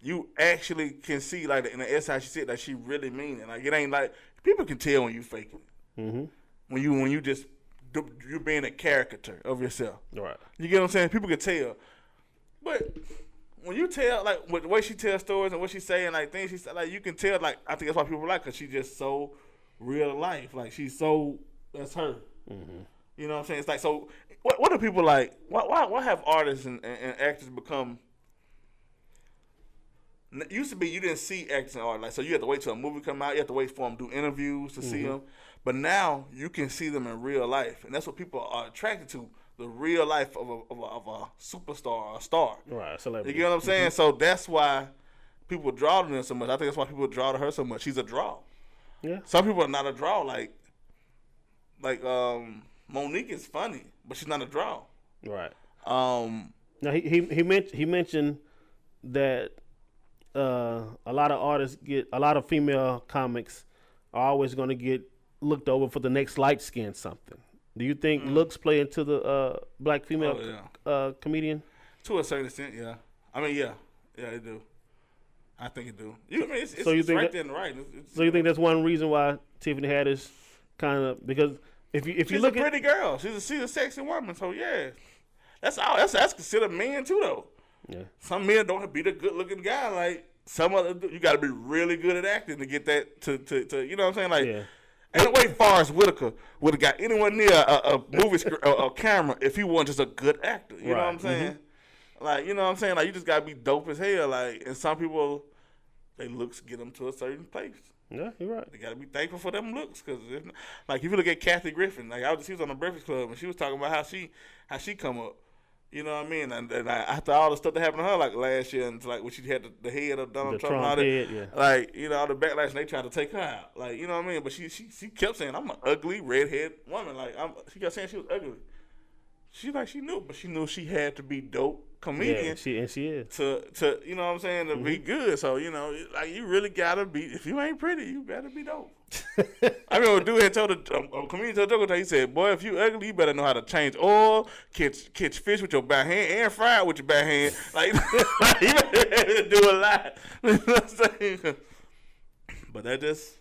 You actually can see like in the essay she said that she really mean it. Like it ain't like people can tell when you faking it.
Mm-hmm.
When you just you're being a caricature of yourself.
Right.
You get what I'm saying? People can tell. But when you tell like the way she tells stories and what she's saying, like things she said, like you can tell. Like I think that's why people like her. She's just so real life. Like she's so that's her.
Mm-hmm.
You know what I'm saying? It's like so. What do people like? Why have artists and actors become? It used to be you didn't see actors and artists, like so you had to wait till a movie come out. You have to wait for them to do interviews to see them. But now you can see them in real life, and that's what people are attracted to: the real life of a superstar or a star.
Right, celebrity.
You get what I'm saying? So that's why people draw to them so much. I think that's why people draw to her so much. She's a draw.
Yeah.
Some people are not a draw. Like Monique is funny, but she's not a draw.
Right.
Now
he mentioned that a lot of female comics are always going to get looked over for the next light skin something. Do you think looks play into the black female comedian?
To a certain extent, yeah. I mean, yeah, it do. I think it do. It's right there and right.
So you think that's one reason why Tiffany Haddish kind of because if you
she's
look
a pretty girl, she's a sexy woman. So yeah, that's considered men too though.
Yeah. Some
men don't be the good looking guy. Like some other, you got to be really good at acting to get that to you know what I'm saying? Like, ain't no way Forrest Whitaker would have got anyone near a movie script or a camera if he wasn't just a good actor. You know what I'm saying? Mm-hmm. Like, you know what I'm saying? Like, you just got to be dope as hell. Like, and some people, they looks get them to a certain place.
Yeah, you're right.
They got to be thankful for them looks. Because, like, if you look at Kathy Griffin, like, she was on the Breakfast Club, and she was talking about how she come up. You know what I mean? And after all the stuff that happened to her, like, last year, and, like, when she had the head of Donald Trump and all that. Head, like, you know, all the backlash, and they tried to take her out. Like, you know what I mean? But she kept saying, I'm an ugly, redhead woman. Like, she kept saying she was ugly. She knew, but she knew she had to be dope comedian.
Yeah, she is.
To you know what I'm saying, to be good. So, you know, like, you really gotta be, if you ain't pretty, you better be dope. I remember a dude had told a comedian told a joke, he said, boy, if you ugly, you better know how to change oil, catch fish with your bare hand, and fry it with your bare hand. Like, you better do a lot. You know what I'm saying? But that just,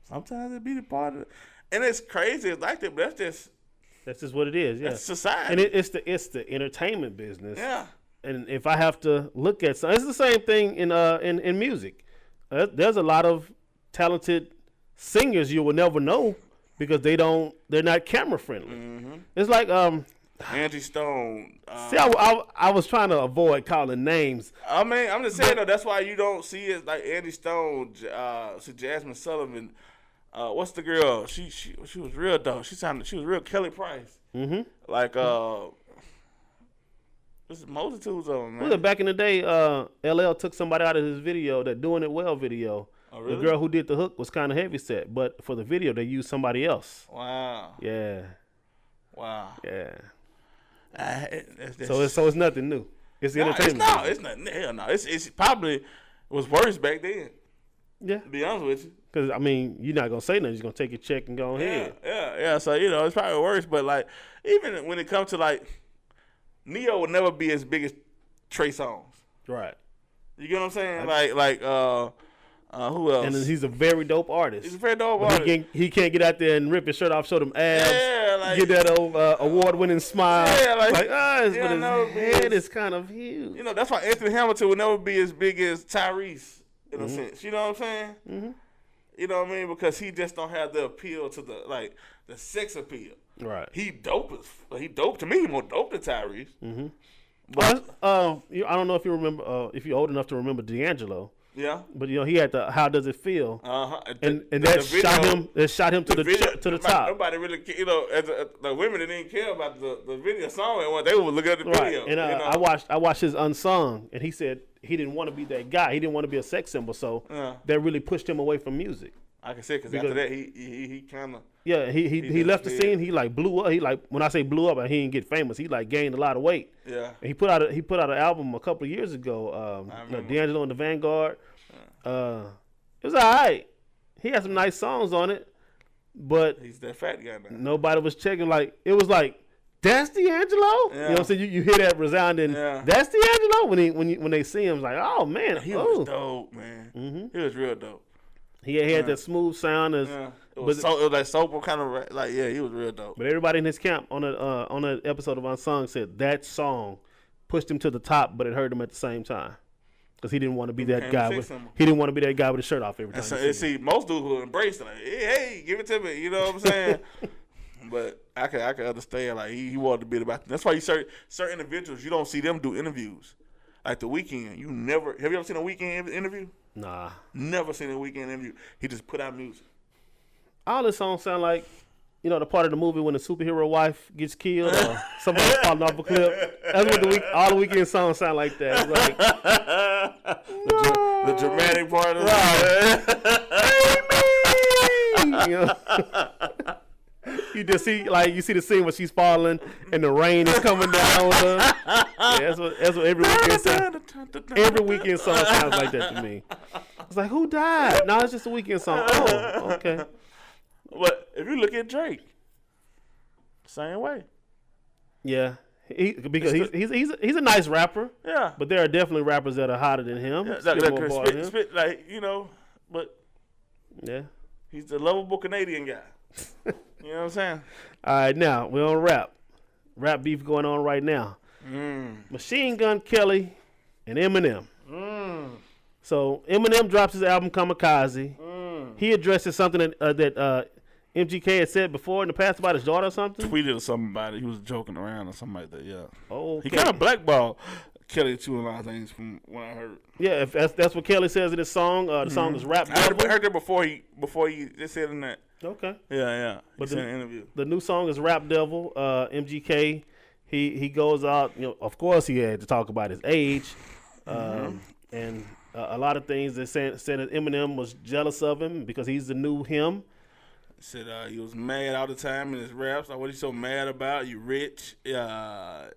sometimes it be the part of it. And it's crazy, it's like that, but that's just
what it is. Yeah,
it's society,
and it's the entertainment business.
Yeah,
and if I have to look at something, it's the same thing in music. There's a lot of talented singers you will never know because they're not camera friendly. Mm-hmm. It's like
Angie Stone.
See, I was trying to avoid calling names.
I mean, I'm just saying though. That's why you don't see it like Angie Stone, Jasmine Sullivan. What's the girl? She was real though. She was real Kelly Price.
Mm-hmm.
Like there's multitudes of them, man.
Well, back in the day, LL took somebody out of his video, that Doing It Well video.
Oh, really?
The girl who did the hook was kind of heavy set, but for the video they used somebody else.
Wow.
Yeah.
Wow.
Yeah.
That's
so it's nothing new. It's the entertainment.
It's nothing. Hell no. It's probably was worse back then.
Yeah.
To be honest with you.
Because, I mean, you're not going to say nothing. You're going to take your check and go ahead.
Yeah. So, it's probably worse. But, like, even when it comes to, like, Neo will never be as big as Trey Songz.
Right.
You get what I'm saying? Who else?
And he's a very dope artist.
He's a very dope artist.
He can't get out there and rip his shirt off, show them abs, get that old award-winning smile.
Yeah,
but his head is kind of huge.
That's why Anthony Hamilton will never be as big as Tyrese in a sense. You know what I'm saying? Mm-hmm. You know what I mean? Because he just don't have the appeal to the sex appeal.
Right.
He dope to me. He more dope than Tyrese.
Mm-hmm. But I don't know if you remember, if you're old enough to remember D'Angelo. Yeah. But he had the "How Does It Feel?" And that shot him to the top.
Nobody really, the women that didn't care about the video song, and they would look at the video.
And I watched his Unsung, and he said he didn't want to be that guy. He didn't want to be a sex symbol, so that really pushed him away from music.
I can say because after that he kind of
he left the scene. He blew up. He when I say blew up, he didn't get famous. He gained a lot of weight. Yeah. And he put out an album a couple of years ago. D'Angelo and the Vanguard. It was alright. He had some nice songs on it, but
he's that fat guy now.
Nobody was checking. It was that's D'Angelo. Yeah. You know what I'm saying? You hear that resounding. Yeah. That's D'Angelo when they see him. It's like, oh man,
he was dope, man. Mm-hmm. He was real dope.
He had that smooth sound. It
was like soulful kind of he was real dope.
But everybody in his camp on an episode of Unsung said that song pushed him to the top, but it hurt him at the same time because he didn't want to be that guy. He didn't want to be that guy with his shirt off every time.
See, most dudes will embrace it. Hey, give it to me. You know what I'm saying? But I can understand. He wanted to be about. That's why you certain individuals you don't see them do interviews. Like The Weeknd, have you ever seen a Weeknd interview?
Nah.
Never seen a Weeknd interview. He just put out music.
All the songs sound like, the part of the movie when the superhero wife gets killed or somebody falling off a cliff. That's what all the Weeknd songs sound like that. It's
the dramatic part of
it. You just see, you see the scene where she's falling and the rain is coming down on her. Yeah, that's what every Weeknd sound. Every Weeknd song sounds like that to me. It's like, who died? No, it's just a Weeknd song. Oh, okay.
But if you look at Drake, same way.
Yeah, because he's a nice rapper. Yeah, but there are definitely rappers that are hotter than him.
But yeah, he's the lovable Canadian guy. You know what I'm saying?
All right, now we're on rap. Rap beef going on right now. Machine Gun Kelly and Eminem. So Eminem drops his album Kamikaze. He addresses something that MGK had said before in the past about his daughter or something.
Tweeted or something about it. He was joking around or something like that. Yeah.
Oh,
okay. He kind of blackballed Kelly too, a lot of things from what I heard.
Yeah, if that's what Kelly says in his song. The song is Rap Devil.
I heard that before he just said in that.
Okay.
Yeah.
But
the interview.
The new song is Rap Devil. MGK, he goes out. Of course he had to talk about his age, and a lot of things that said that Eminem was jealous of him because he's the new him.
Said he was mad all the time in his raps. Like, what are you so mad about? You rich? He had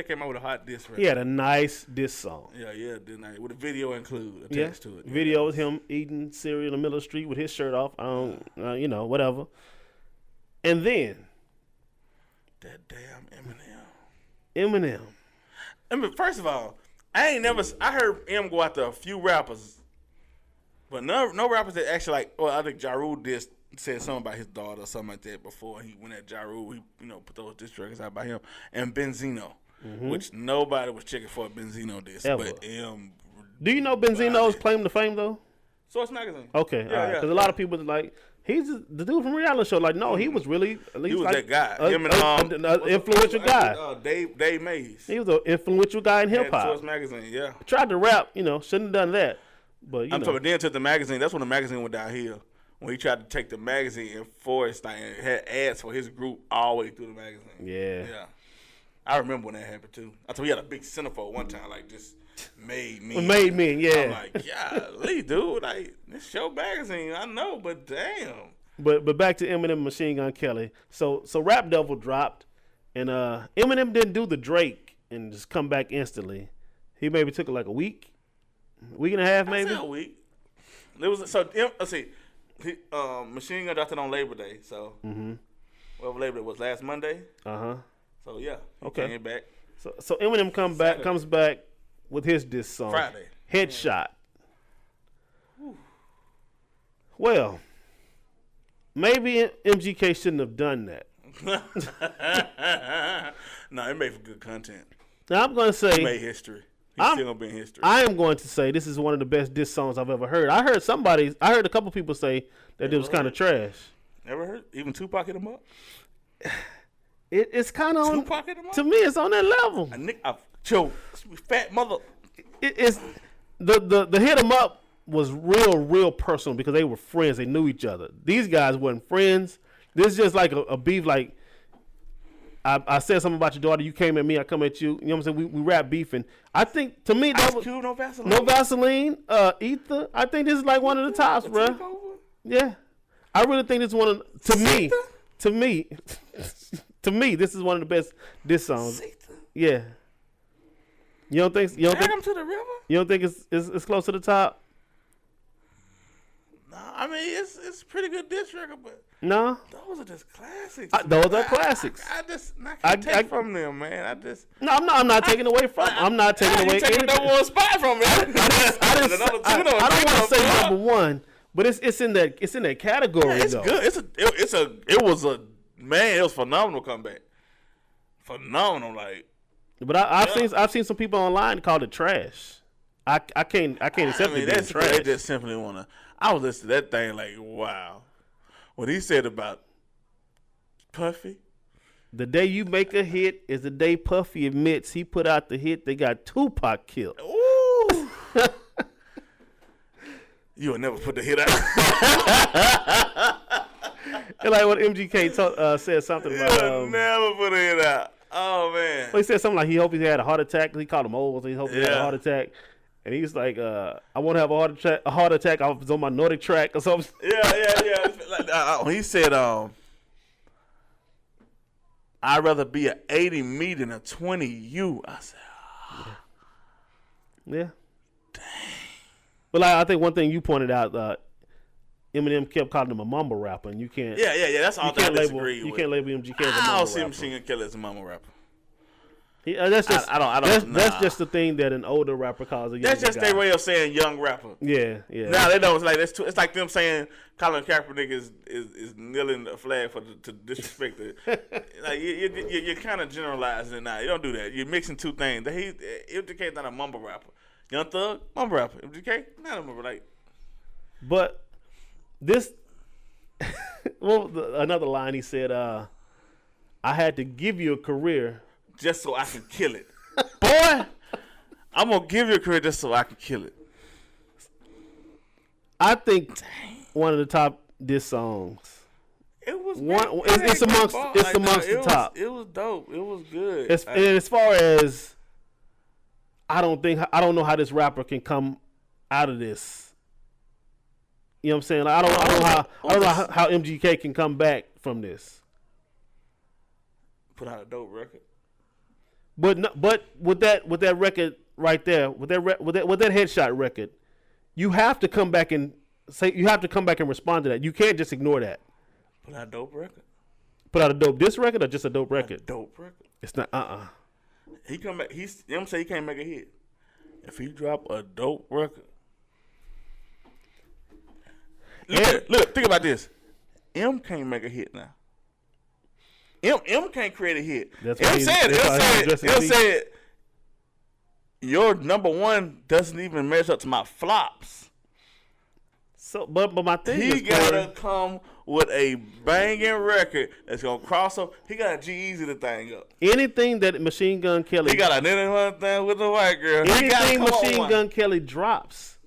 came out with a hot diss rap.
He had a nice diss song.
Yeah, with a video attached to it.
Video of him eating cereal in the middle of the street with his shirt off. Whatever. And then
that damn
Eminem.
I mean, first of all, I heard M go after a few rappers. But no rappers that actually I think Ja Rule said something about his daughter or something like that before he went at Ja Rule. He put those diss records out by him and Benzino, which nobody was checking for a Benzino diss. Ever. But
do you know Benzino's claim to fame though?
Source Magazine.
Okay, because a lot of people he's the dude from reality show. No, he was really at least
he was that guy. Him and
influential guy.
Dave Mays.
He was an influential guy in hip hop.
Source Magazine, yeah.
Tried to rap, shouldn't have done that. But
I'm talking. Then took the magazine. That's when the magazine went downhill. When he tried to take the magazine and force and had ads for his group all the way through the magazine.
Yeah.
I remember when that happened too. I told he had a big centerfold one time, just made me.
Made me, yeah.
I'm like, golly, dude, this your magazine. I know, but damn.
But back to Eminem and Machine Gun Kelly. So Rap Devil dropped, and Eminem didn't do the Drake and just come back instantly. He maybe took a week and a half, maybe.
A week. It was let's see. Machine Gun dropped it on Labor Day, so whatever Labor Day was last Monday. So yeah, he came back.
So Eminem comes back with his diss song
Friday.
Headshot. Well, maybe MGK shouldn't have done that.
No, it made for good content.
Now I'm gonna say
He made history. He's still gonna be in history.
I am going to say this is one of the best diss songs I've ever heard. I heard a couple people say that it was kind of trash.
Ever heard? Even Tupac hit him up?
It's kind of on.
Tupac hit him up?
To me, it's on that level.
Fat mother.
It's the hit 'em up was real personal because they were friends. They knew each other. These guys weren't friends. This is just like a beef. Like I said something about your daughter. You came at me. I come at you. You know what I'm saying? We rap beefing. I think to me that was
no Vaseline.
No Vaseline. Ether. I think this is like one of the tops, bro. Yeah, I really think this is one of to me this is one of the best diss songs. Yeah. You don't think?
Drag him to the river.
You don't think it's close to the top?
No, I mean it's pretty good diss record, but
no,
those are just classics.
Those are classics.
I can't take from them, man.
No, I'm not taking away from. I'm not taking away
anything. Number one spot from me. I
don't want to say number one, but it's in that category.
Yeah, it's
though.
good. It was phenomenal comeback. Phenomenal, like.
But I've seen some people online call it trash. I can't accept it being trash.
They just simply wanna. I was listening to that thing like, wow. What he said about Puffy.
The day you make a hit is the day Puffy admits he put out the hit they got Tupac killed.
Ooh. You will never put the hit out.
And like what MGK said something about.
You'll never put a hit out. Oh man.
Well, he said something like he hoped he had a heart attack. He called him old. So he hoped he had a heart attack. And he's like, I won't have a heart attack. I was on my Nordic track or something.
Yeah. He said, I'd rather be an 80 me than a 20 you. I said,
yeah. Dang. But like, I think one thing you pointed out, Eminem kept calling him a mumble rapper, and you can't.
Yeah. That's all I disagree with.
You can't label MGK as a mumble rapper.
I don't see Machine Gun Kelly as a mumble rapper.
That's just
That's
just the thing that an older rapper calls a younger
That's just
guy.
their way of saying young rapper.
Yeah.
Nah, they don't. It's like them saying Colin Kaepernick is kneeling the flag to disrespect it. Like you're kind of generalizing it now. You don't do that. You're mixing two things. MGK not a mumble rapper. Young Thug, mumble rapper. MGK not a mumble like.
But this, another line he said, I had to give you a career
just so I can kill it. Boy, I'm going to give you a career just so I can kill it.
I think one of the top diss songs.
It was
it's amongst the top.
It was dope. It was good.
And as far as I don't know how this rapper can come out of this. You know what I'm saying? Like, I don't know how MGK can come back from this.
Put out a dope record.
But with that record right there, with that Headshot record, you have to come back and respond to that. You can't just ignore that.
Put out a dope record.
Put out a dope diss record or just a dope record?
A dope record.
It's not.
He come back. Em say he can't make a hit. If he drop a dope record. Look, think about this. M can't make a hit now. M can't create a hit. M said, your number one doesn't even measure up to my flops.
So, but my thing
is, he gotta come with a banging record that's gonna cross up. He gotta G-Eazy the thing up.
Anything that Machine Gun Kelly,
he got a thing with the white girl.
Anything Machine Gun Kelly drops,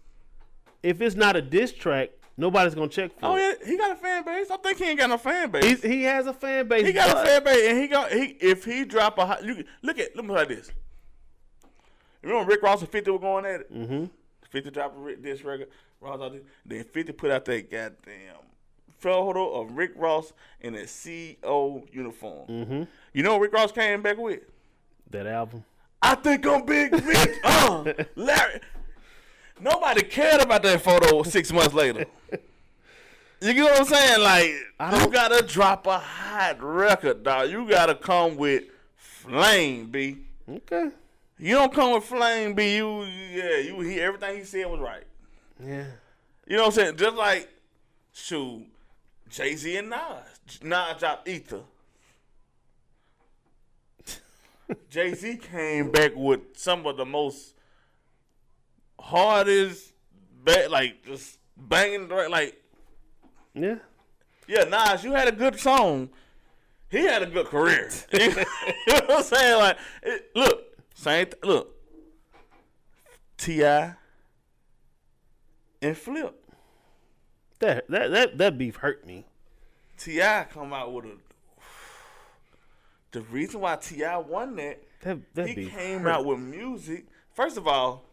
if it's not a diss track, nobody's gonna check for it.
Oh yeah, he got a fan base. I think he ain't got no fan base.
He has a fan base.
He got a fan base, and if he drop a look me like this. Remember Rick Ross and 50 were going at it. Mm-hmm. 50 dropped this record. Ross out there. Then 50 put out that goddamn photo of Rick Ross in a CO uniform. Mm-hmm. You know what Rick Ross came back with?
That album.
I think I'm Big Rich. Larry. nobody cared about that photo 6 months later. You get what I'm saying? Like, you gotta drop a hot record, dog. You gotta come with flame, B.
Okay.
You don't come with flame, B. Everything he said was right.
Yeah.
You know what I'm saying? Just like, shoot, Jay-Z and Nas. Nas dropped Ether. Jay-Z came back with some of the most hardest, just banging, like.
Yeah.
Yeah, Nas, you had a good song. He had a good career. You know what I'm saying? Like, look. T.I. and Flip.
That beef hurt me.
T.I. come out with the reason why T.I. won that he
beef
came
hurt.
out with music. First of all,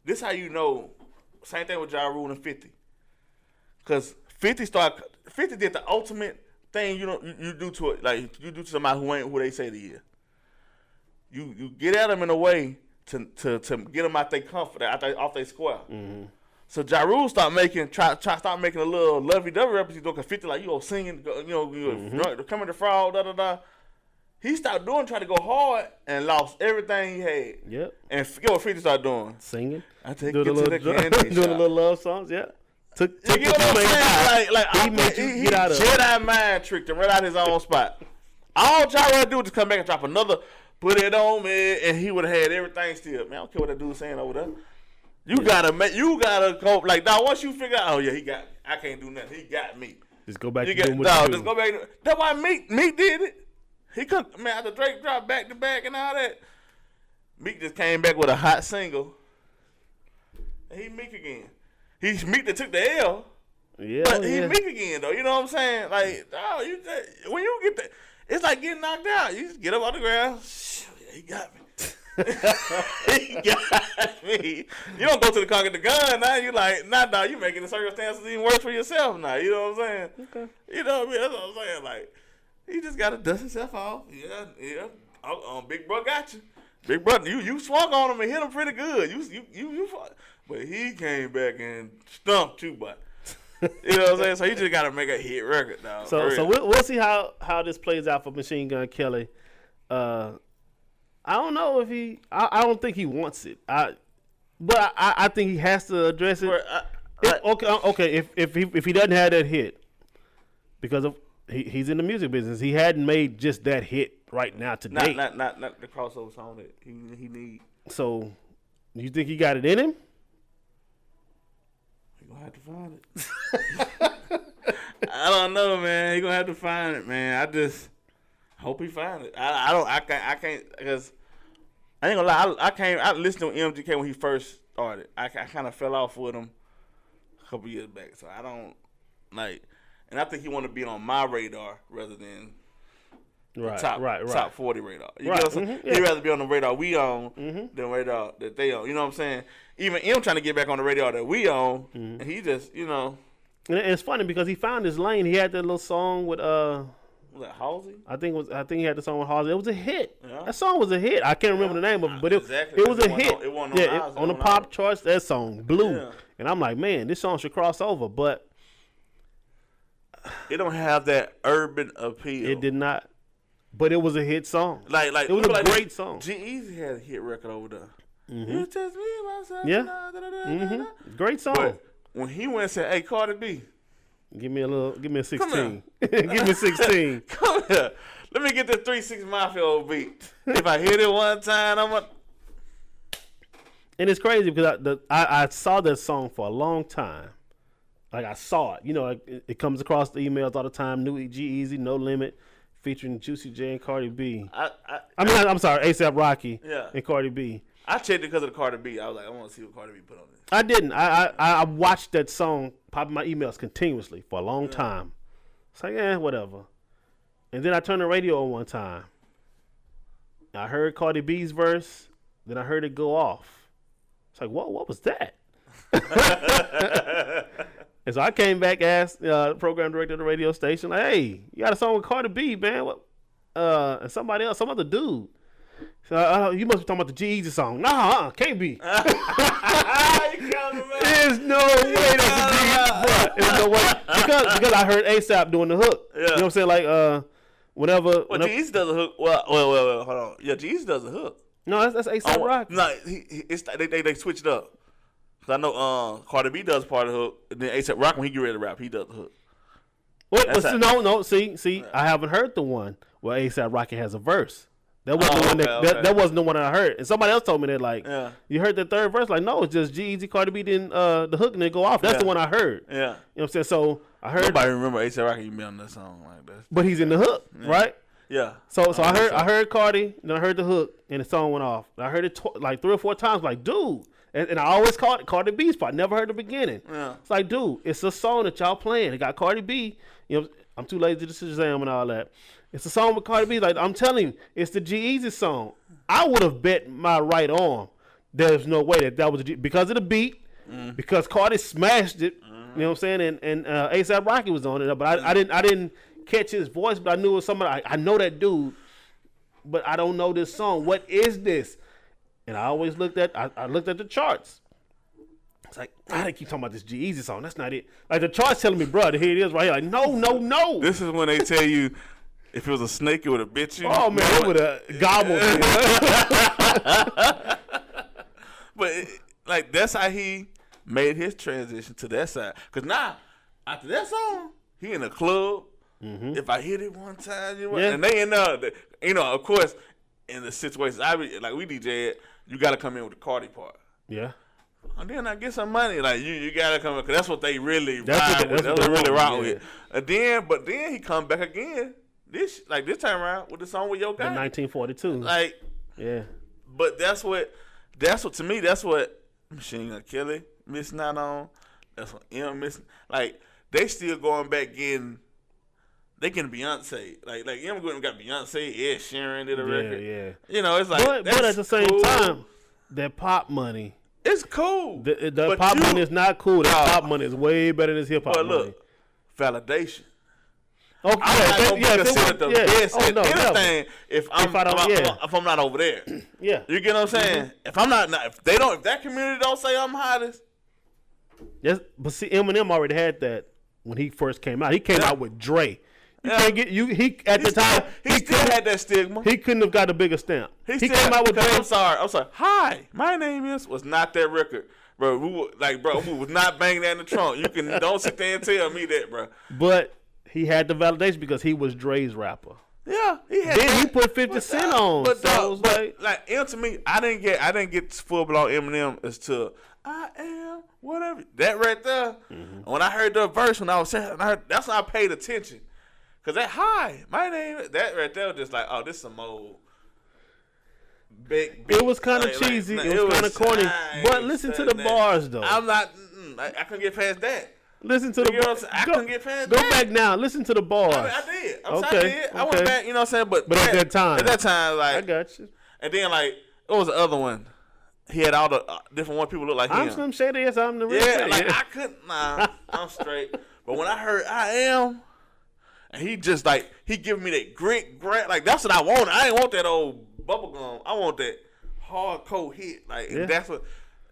this how you know. Same thing with Ja Rule and 50. Because 50 did the ultimate thing you do to it, like you do to somebody who ain't who they say they is. You get at them in a way to get them out their comfort, off their square. Mm-hmm. So Ja Rule start making a little lovey-dovey reference. Because 50 like, singing, coming to fraud, da da da. He stopped trying to go hard and lost everything he had. Yep. And forget what 50 started doing.
Singing.
I take you to the candy shop.
Doing a little love songs, yeah.
You get what I'm saying? He
get out of
Jedi mind tricked him right out of his own spot. All Ja Rule do is just come back and drop another, put it on me, and he would have had everything still. Man, I don't care what that dude's saying over there. You gotta go, like, dog, once you figure out, oh yeah, he got me. I can't do nothing. He got me.
Just go back to doing what you do.
Just go back. That's why Meek did it. He couldn't, man, after Drake dropped back to back and all that, Meek just came back with a hot single. And he Meek again. He's Meek that took the L. Yeah. But he Meek again, though. You know what I'm saying? Like, dog, when you get that, it's like getting knocked out. You just get up on the ground. He got me. He got me. You don't go to the car get the gun now. You like, nah, dog, you making the circumstances even worse for yourself now. You know what I'm saying? Okay. You know what I mean? That's what I'm saying. Like, he just got to dust himself off. Yeah. Big bro got you. Big brother, you swung on him and hit him pretty good. You but he came back and stumped you, but you know what I'm saying? So you just got to make a hit record now.
So we'll see how this plays out for Machine Gun Kelly. I don't know if I don't think he wants it. But I think he has to address it. Okay. If he doesn't have that hit, because of he's in the music business, he hadn't made just that hit right now today.
Not the crossover song that he need.
So, you think he got it in him?
He gonna have to find it. I don't know, man. He gonna have to find it, man. I just hope he find it. I can't because I ain't gonna lie. I listened to MGK when he first started. I kind of fell off with him a couple years back, so I don't like. And I think he want to be on my radar rather than top 40 radar. You know what I'm saying? Mm-hmm, yeah. He'd rather be on the radar we on than radar that they on. You know what I'm saying? Even him trying to get back on the radar that we on, and he just, you know.
And it's funny because he found his lane. He had that little song with
was that Halsey?
I think he had the song with Halsey. It was a hit. Yeah. That song was a hit. I can't remember the name of it, but it was a hit. It wasn't on the pop charts. That song blew, and I'm like, man, this song should cross over, but
it don't have that urban appeal.
It did not. But it was a hit song.
Like
it was a great song.
G-Eazy had a hit record over there.
Mm-hmm.
You just me, myself.
Yeah.
Da.
Great song.
But when he went and said, "Hey, Cardi B,
give me a 16. Give me 16.
Come here. Let me get the 3-6 Mafia beat. If I hit it one time, I'm a."
And it's crazy because I saw that song for a long time. Like, I saw it. You know, it comes across the emails all the time. New G-Eazy, No Limit, featuring Juicy J and Cardi B. I'm sorry, A$AP Rocky and Cardi B.
I checked it because of the Cardi B. I was like, I want to see what Cardi B put on this.
I didn't. I watched that song pop in my emails continuously for a long time. It's like, whatever. And then I turned the radio on one time. I heard Cardi B's verse. Then I heard it go off. It's like, whoa, what was that? And so I came back, asked the program director of the radio station, like, hey, you got a song with Cardi B, man? What? And somebody else, some other dude. So, you must be talking about the G-Eazy song. Nah, can't be. There's no way that's the G-Eazy, bro. There's no way. Because I heard ASAP doing the hook.
Yeah.
You know what I'm saying? Like, whenever.
Well, G-Eazy does a hook. Well, hold on. Yeah, G-Eazy does a hook.
No, that's ASAP Rocky.
No, they switched up. Cause I know Cardi B does part of the hook, and then ASAP Rocky, when he get ready to rap, he does the hook.
Wait, no. See, I haven't heard the one where ASAP Rocky has a verse. That wasn't the one that wasn't the one that I heard. And somebody else told me that, like, you heard the third verse? Like, no, it's just G-Eazy, Cardi B, then the hook, and then go off. That's the one I heard. Yeah. You know what I'm saying? So I heard.
Nobody remember ASAP Rocky be on that song like that.
But he's in the hook, right?
Yeah.
So I heard Cardi, then I heard the hook, and the song went off. I heard it like 3 or 4 times, like, dude. And I always called it Cardi B's part. Never heard the beginning. Yeah. It's like, dude, it's a song that y'all playing. It got Cardi B. You know, I'm too lazy to Shazam and all that. It's a song with Cardi B. Like, I'm telling you, it's the G-Eazy song. I would have bet my right arm there's no way that was because of the beat, because Cardi smashed it. You know what I'm saying? And ASAP Rocky was on it, but I didn't catch his voice, but I knew it was somebody. I know that dude, but I don't know this song. What is this? And I always looked at the charts. It's like, I keep talking about this G-Eazy song. That's not it. Like, the charts telling me, bro, here it is right here. Like, no.
This is when they tell you if it was a snake, it would have bit you.
Oh, man, it would have gobbled you.
But, like, that's how he made his transition to that side. Because now, after that song, he in a club. Mm-hmm. If I hit it one time, and they end up, of course, in the situations, we DJ, you got to come in with the Cardi part.
Yeah.
And then I get some money. Like, you got to come in, because that's what they really ride with. That's what they really rock with. And then he come back again, this time around, with the song with Yo Gotti.
In 1942.
Like,
yeah.
But that's what, to me, that's what Machine Gun Kelly missing out on. That's what M missing. Like, they still going back getting, they getting Beyonce. Like M got Beyonce, Ed Sheeran did a record.
Yeah.
You know, it's like,
but at the same time, that pop money.
It's cool.
The pop money is not cool. That pop money is way better than this hip hop money. But look,
validation.
Okay.
I'm not gonna be considered the best at anything if I'm not over there.
Yeah.
You get what I'm saying? Mm-hmm. If that community don't say I'm hottest.
Yes, but see, Eminem already had that when he first came out. He came out with Dre. Can't get you. He still
had that stigma.
He couldn't have got a bigger stamp. He came out with.
I'm sorry. Hi, my name was not that record, bro. We was not banging that in the trunk. Don't sit there and tell me that, bro.
But he had the validation because he was Dre's rapper.
Yeah, he had.
Then he put 50 Cent on.
But to me, I didn't get full blown Eminem as to I am whatever that right there. Mm-hmm. When I heard the verse, when I was saying, that's when I paid attention. Cause that hi, my name, that right there was just like, oh, this some old big.
It was kind of cheesy. It was kind of corny. But listen to the bars though.
I'm not. I couldn't get past that.
Listen to the.
I couldn't get past that.
Go back now. Listen to the bars.
I did. I did. I went back. You know what I'm saying? But
at that time,
like
I got you.
And then like, what was the other one? He had all the different one people look like him.
I'm Slim Shady. Yes, I'm the real.
Yeah, like I couldn't. Nah, I'm straight. But when I heard I am. And he just he giving me that grit, like that's what I want. I ain't want that old bubblegum. I want that hardcore hit. That's what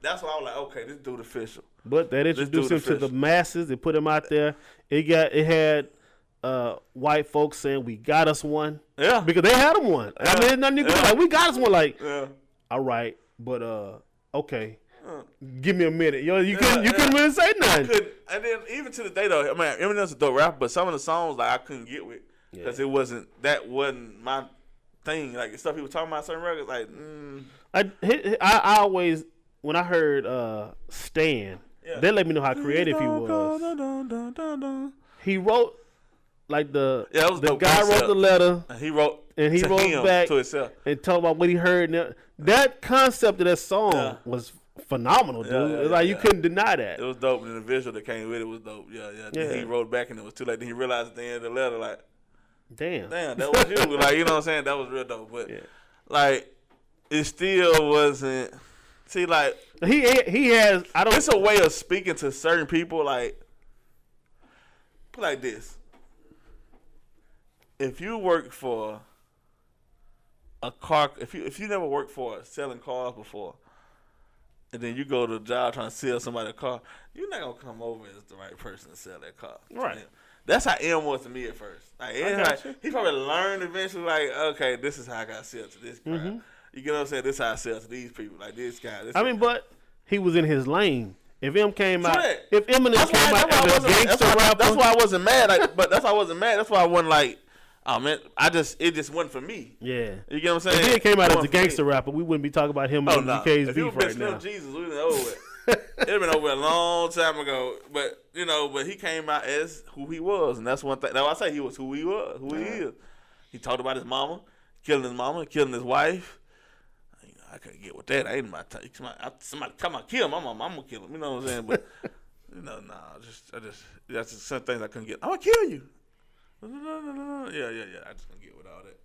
I was like, okay, this dude official.
But that introduced him to the masses. It put him out there. It had white folks saying we got us one.
Yeah.
Because they had him one. Yeah. I mean, there's nothing you can do. Like, we got us one. All right, but okay. Give me a minute. You couldn't really say nothing.
And then even to the day though, I mean, Eminem's a dope rapper, but some of the songs I couldn't get with because it wasn't my thing. Like the stuff he was talking about certain records,
I always when I heard Stan, they let me know how creative he was. He wrote the guy wrote the letter.
And he wrote
back
to himself
and told about what he heard. That concept of that song was phenomenal, dude. You couldn't deny that.
It was dope, and the visual that came with it was dope. Yeah. He wrote back, and it was too late. Then he realized at the end of the letter, like,
damn,
that was you. You know what I'm saying? That was real dope. But it still wasn't. See,
he has. I don't.
It's a way of speaking to certain people. Put like this: if you work for a car. If you never worked for selling cars before, and then you go to a job trying to sell somebody a car, you're not gonna come over as the right person to sell that car.
Right.
That's how M was to me at first. Like, he probably learned eventually. Like, okay, this is how I got to sell to this crowd.
Mm-hmm.
You get what I'm saying? This is how I sell to these people. Like this guy.
But he was in his lane. If M came out, if Eminem
that's
came out as a gangster rapper,
that's why I wasn't mad. Like, but that's why I wasn't mad. That's why I wasn't like, oh man, it just wasn't for me.
Yeah,
you get what I'm saying?
If he came out as a gangster rapper, we wouldn't be talking about him and UK's beef right now.
If Jesus, we'd been over it. It'd been over a long time ago. But but he came out as who he was, and that's one thing. That's why I say he was who he was, who he is. He talked about his mama, killing his wife. I couldn't get with that. I ain't my time. Somebody come out, kill my mama. I'm gonna kill him. You know what I'm saying? But that's just some things I couldn't get. I'm gonna kill you. Yeah. I just couldn't get with all that.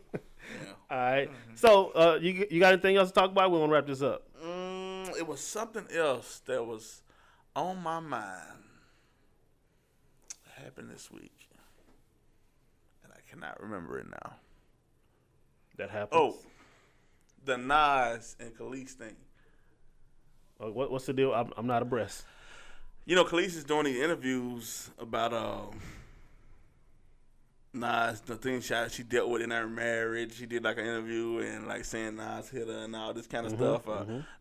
Yeah.
All right. Mm-hmm. So you got anything else to talk about? We want to wrap this up.
It was something else that was on my mind. It happened this week, and I cannot remember it now.
That happened.
Oh. The Nas and Khalees thing.
What's the deal? I'm not abreast.
Khalees is doing these interviews about Nas, the things she dealt with in her marriage. She did like an interview and like saying Nas hit her and all this kind of stuff.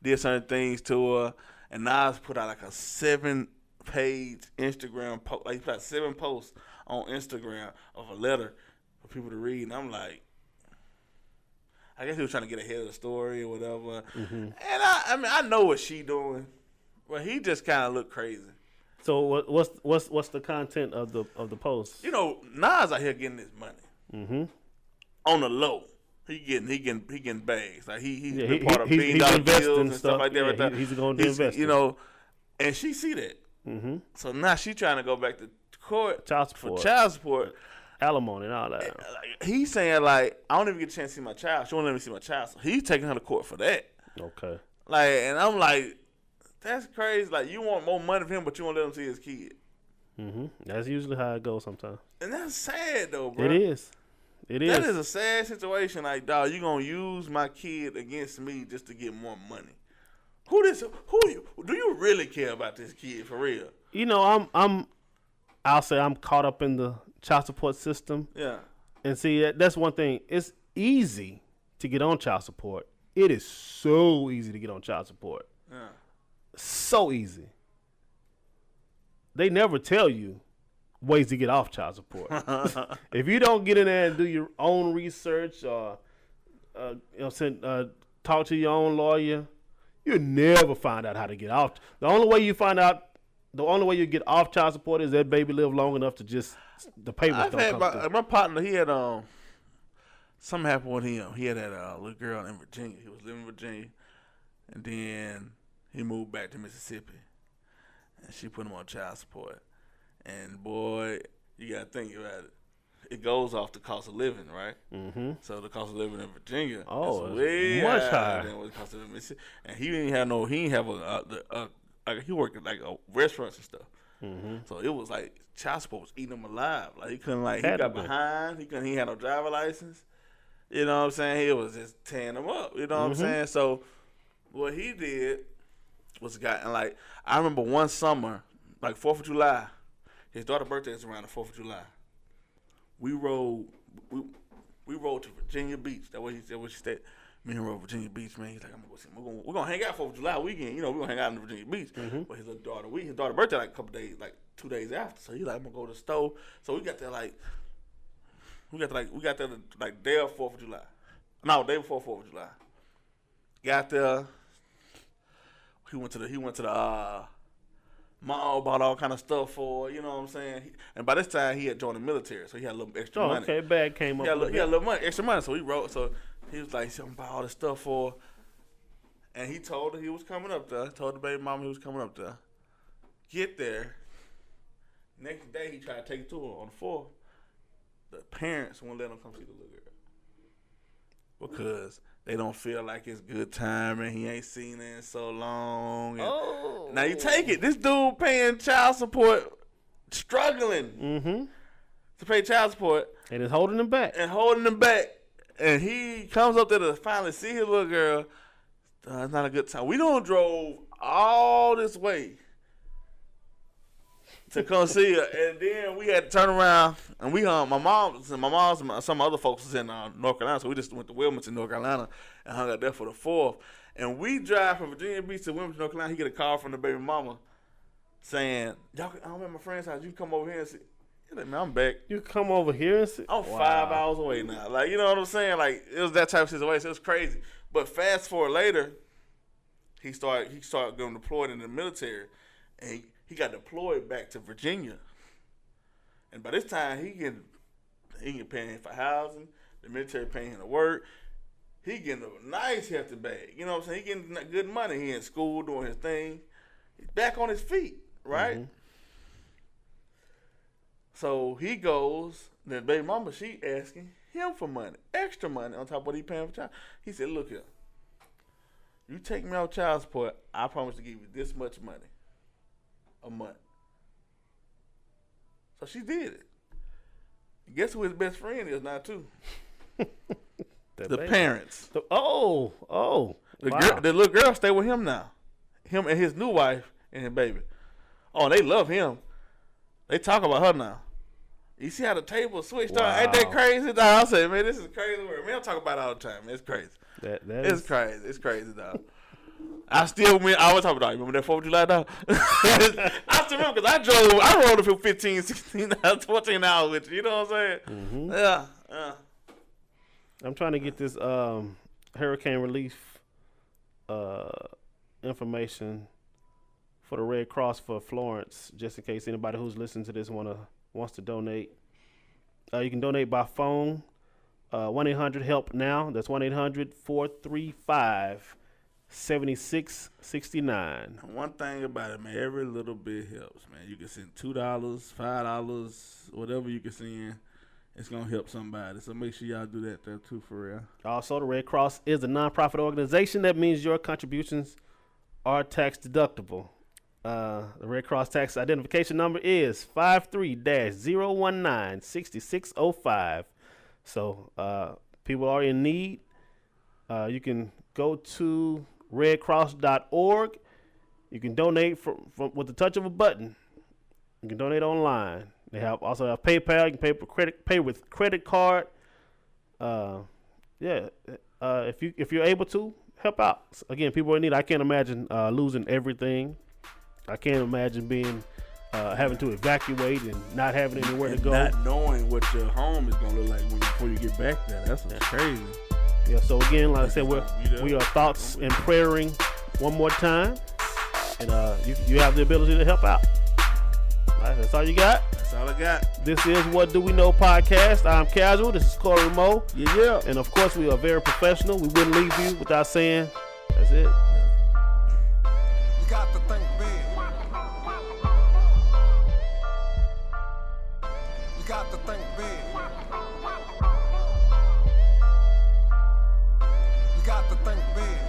Did certain things to her, and Nas put out like a 7-page Instagram post. Like he put out 7 posts on Instagram of a letter for people to read, and I'm like, I guess he was trying to get ahead of the story or whatever. Mm-hmm. And I know what she doing, but he just kind of looked crazy.
So what's the content of the post?
Nas out here getting his money on the low. He getting bags. Like he's part of $1 billion deals and stuff like that. Right there.
He's going to invest.
And she see that. Mm-hmm. So now she trying to go back to court
for
child support.
Alimony and all that.
He's saying, like, I don't even get a chance to see my child. She won't let me see my child. So he's taking her to court for that.
Okay.
Like, and I'm like, that's crazy. Like, you want more money from him, but you won't let him see his kid.
Mm-hmm. That's usually how it goes sometimes.
And that's sad, though, bro.
It is. That
is a sad situation. Like, dog, you going to use my kid against me just to get more money. Do you really care about this kid for real?
I'll say I'm caught up in the child support system.
Yeah.
And see, that's one thing. It's easy to get on child support. It is so easy to get on child support.
Yeah.
So easy. They never tell you ways to get off child support. If you don't get in there and do your own research or talk to your own lawyer, you'll never find out how to get off. The only way you get off child support is that baby live long enough to just the payments don't come through.
My partner, he had something happened with him. He had that little girl in Virginia. He was living in Virginia, and then he moved back to Mississippi, and she put him on child support. And boy, you gotta think about it. It goes off the cost of living, right? Mm-hmm. So the cost of living in Virginia is way
much higher
than what the cost of living in Mississippi. And he didn't have he worked at like restaurants and stuff. Mm-hmm. So it was like child support was eating him alive. Like he couldn't he got behind. He had no driver license. You know what I'm saying? He was just tearing him up. You know what I'm saying? So what he did was I remember one summer, like 4th of July, his daughter's birthday is around the 4th of July. We rode to Virginia Beach. That's what he said. What she said. Me and him rode to Virginia Beach, man. He's like, I'm gonna go see him. We're gonna hang out 4th of July weekend. We're gonna hang out in Virginia Beach. Mm-hmm. But his daughter's birthday like a couple days, like 2 days after. So he's like, I'm gonna go to the store. So we got there day of 4th of July. No, day before 4th of July. Got there. He went to the mall, bought all kind of stuff for, you know what I'm saying? And by this time, he had joined the military, so he had a little extra money.
Okay, bag came up.
He had a little money, extra money, so he wrote. So he was like, I'm buy all this stuff for. And he told her he was coming up there. Told the baby mama he was coming up there. Get there. Next day, he tried to take it to her on the 4th. The parents won't let him come see the little girl because they don't feel like it's good time and he ain't seen her in so long. Now you take it. This dude paying child support, struggling to pay child support.
And it's holding him back.
And he comes up there to finally see his little girl. It's not a good time. We don't drove all this way to come see her, and then we had to turn around and we my mom's and some other folks was in North Carolina, so we just went to Wilmington, North Carolina, and hung out there for the 4th. And we drive from Virginia Beach to Wilmington, North Carolina. He get a call from the baby mama saying, "Y'all, I'm at my friend's house. You can come over here and see." He's like, "Man, I'm back.
You come over here and see?
I'm 5 hours away now." Like, you know what I'm saying? Like, it was that type of situation. It was crazy. But fast forward later, he started getting deployed in the military, and he got deployed back to Virginia. And by this time, he getting paying for housing, the military paying him to work. He getting a nice hefty bag. You know what I'm saying? He getting good money. He in school doing his thing. He's back on his feet, right? Mm-hmm. So he goes, the baby mama, she asking him for money, extra money on top of what he paying for child. He said, "Look here, you take me off child support, I promise to give you this much money a month." So she did it. Guess who his best friend is now too? The parents.
Wow.
The little girl stay with him now. Him and his new wife and his baby. Oh, they love him. They talk about her now. You see how the table switched on? Ain't that crazy, dog? I said, man, this is crazy work. Man, I talk about it all the time. It's crazy. It's crazy. It's crazy, dog. I always talk about it. Remember that 4th of July, dog? I still remember because I rode for 15, 16, 14 hours with you. You know what I'm saying?
Mm-hmm.
Yeah.
I'm trying to get this hurricane relief information for the Red Cross for Florence, just in case anybody who's listening to this wants to donate. You can donate by phone, 1-800-HELP-NOW. That's 1-800-435-7669.
One thing about it, man, every little bit helps, man. You can send $2, $5, whatever you can send. It's going to help somebody. So make sure y'all do that there too, for real.
Also, the Red Cross is a nonprofit organization. That means your contributions are tax deductible. The Red Cross tax identification number is 53-019-6605. So people are in need. You can go to redcross.org. You can donate from with the touch of a button. You can donate online. They also have PayPal. You can pay with credit card. If you're able to help out. Again, people are in need. I can't imagine losing everything. I can't imagine being having to evacuate and not having anywhere to go.
Not knowing what your home is gonna look like before you get back there. That's crazy.
Yeah. So again, like I said, we are thoughts and praying one more time, and you have the ability to help out. All right, that's all you got.
That's all I got.
This is What Do We Know podcast. I'm Casual. This is Cory Mo.
Yeah.
And of course, we are very professional. We wouldn't leave you without saying, that's it.
You got to think big. You got to think big. You got to think big.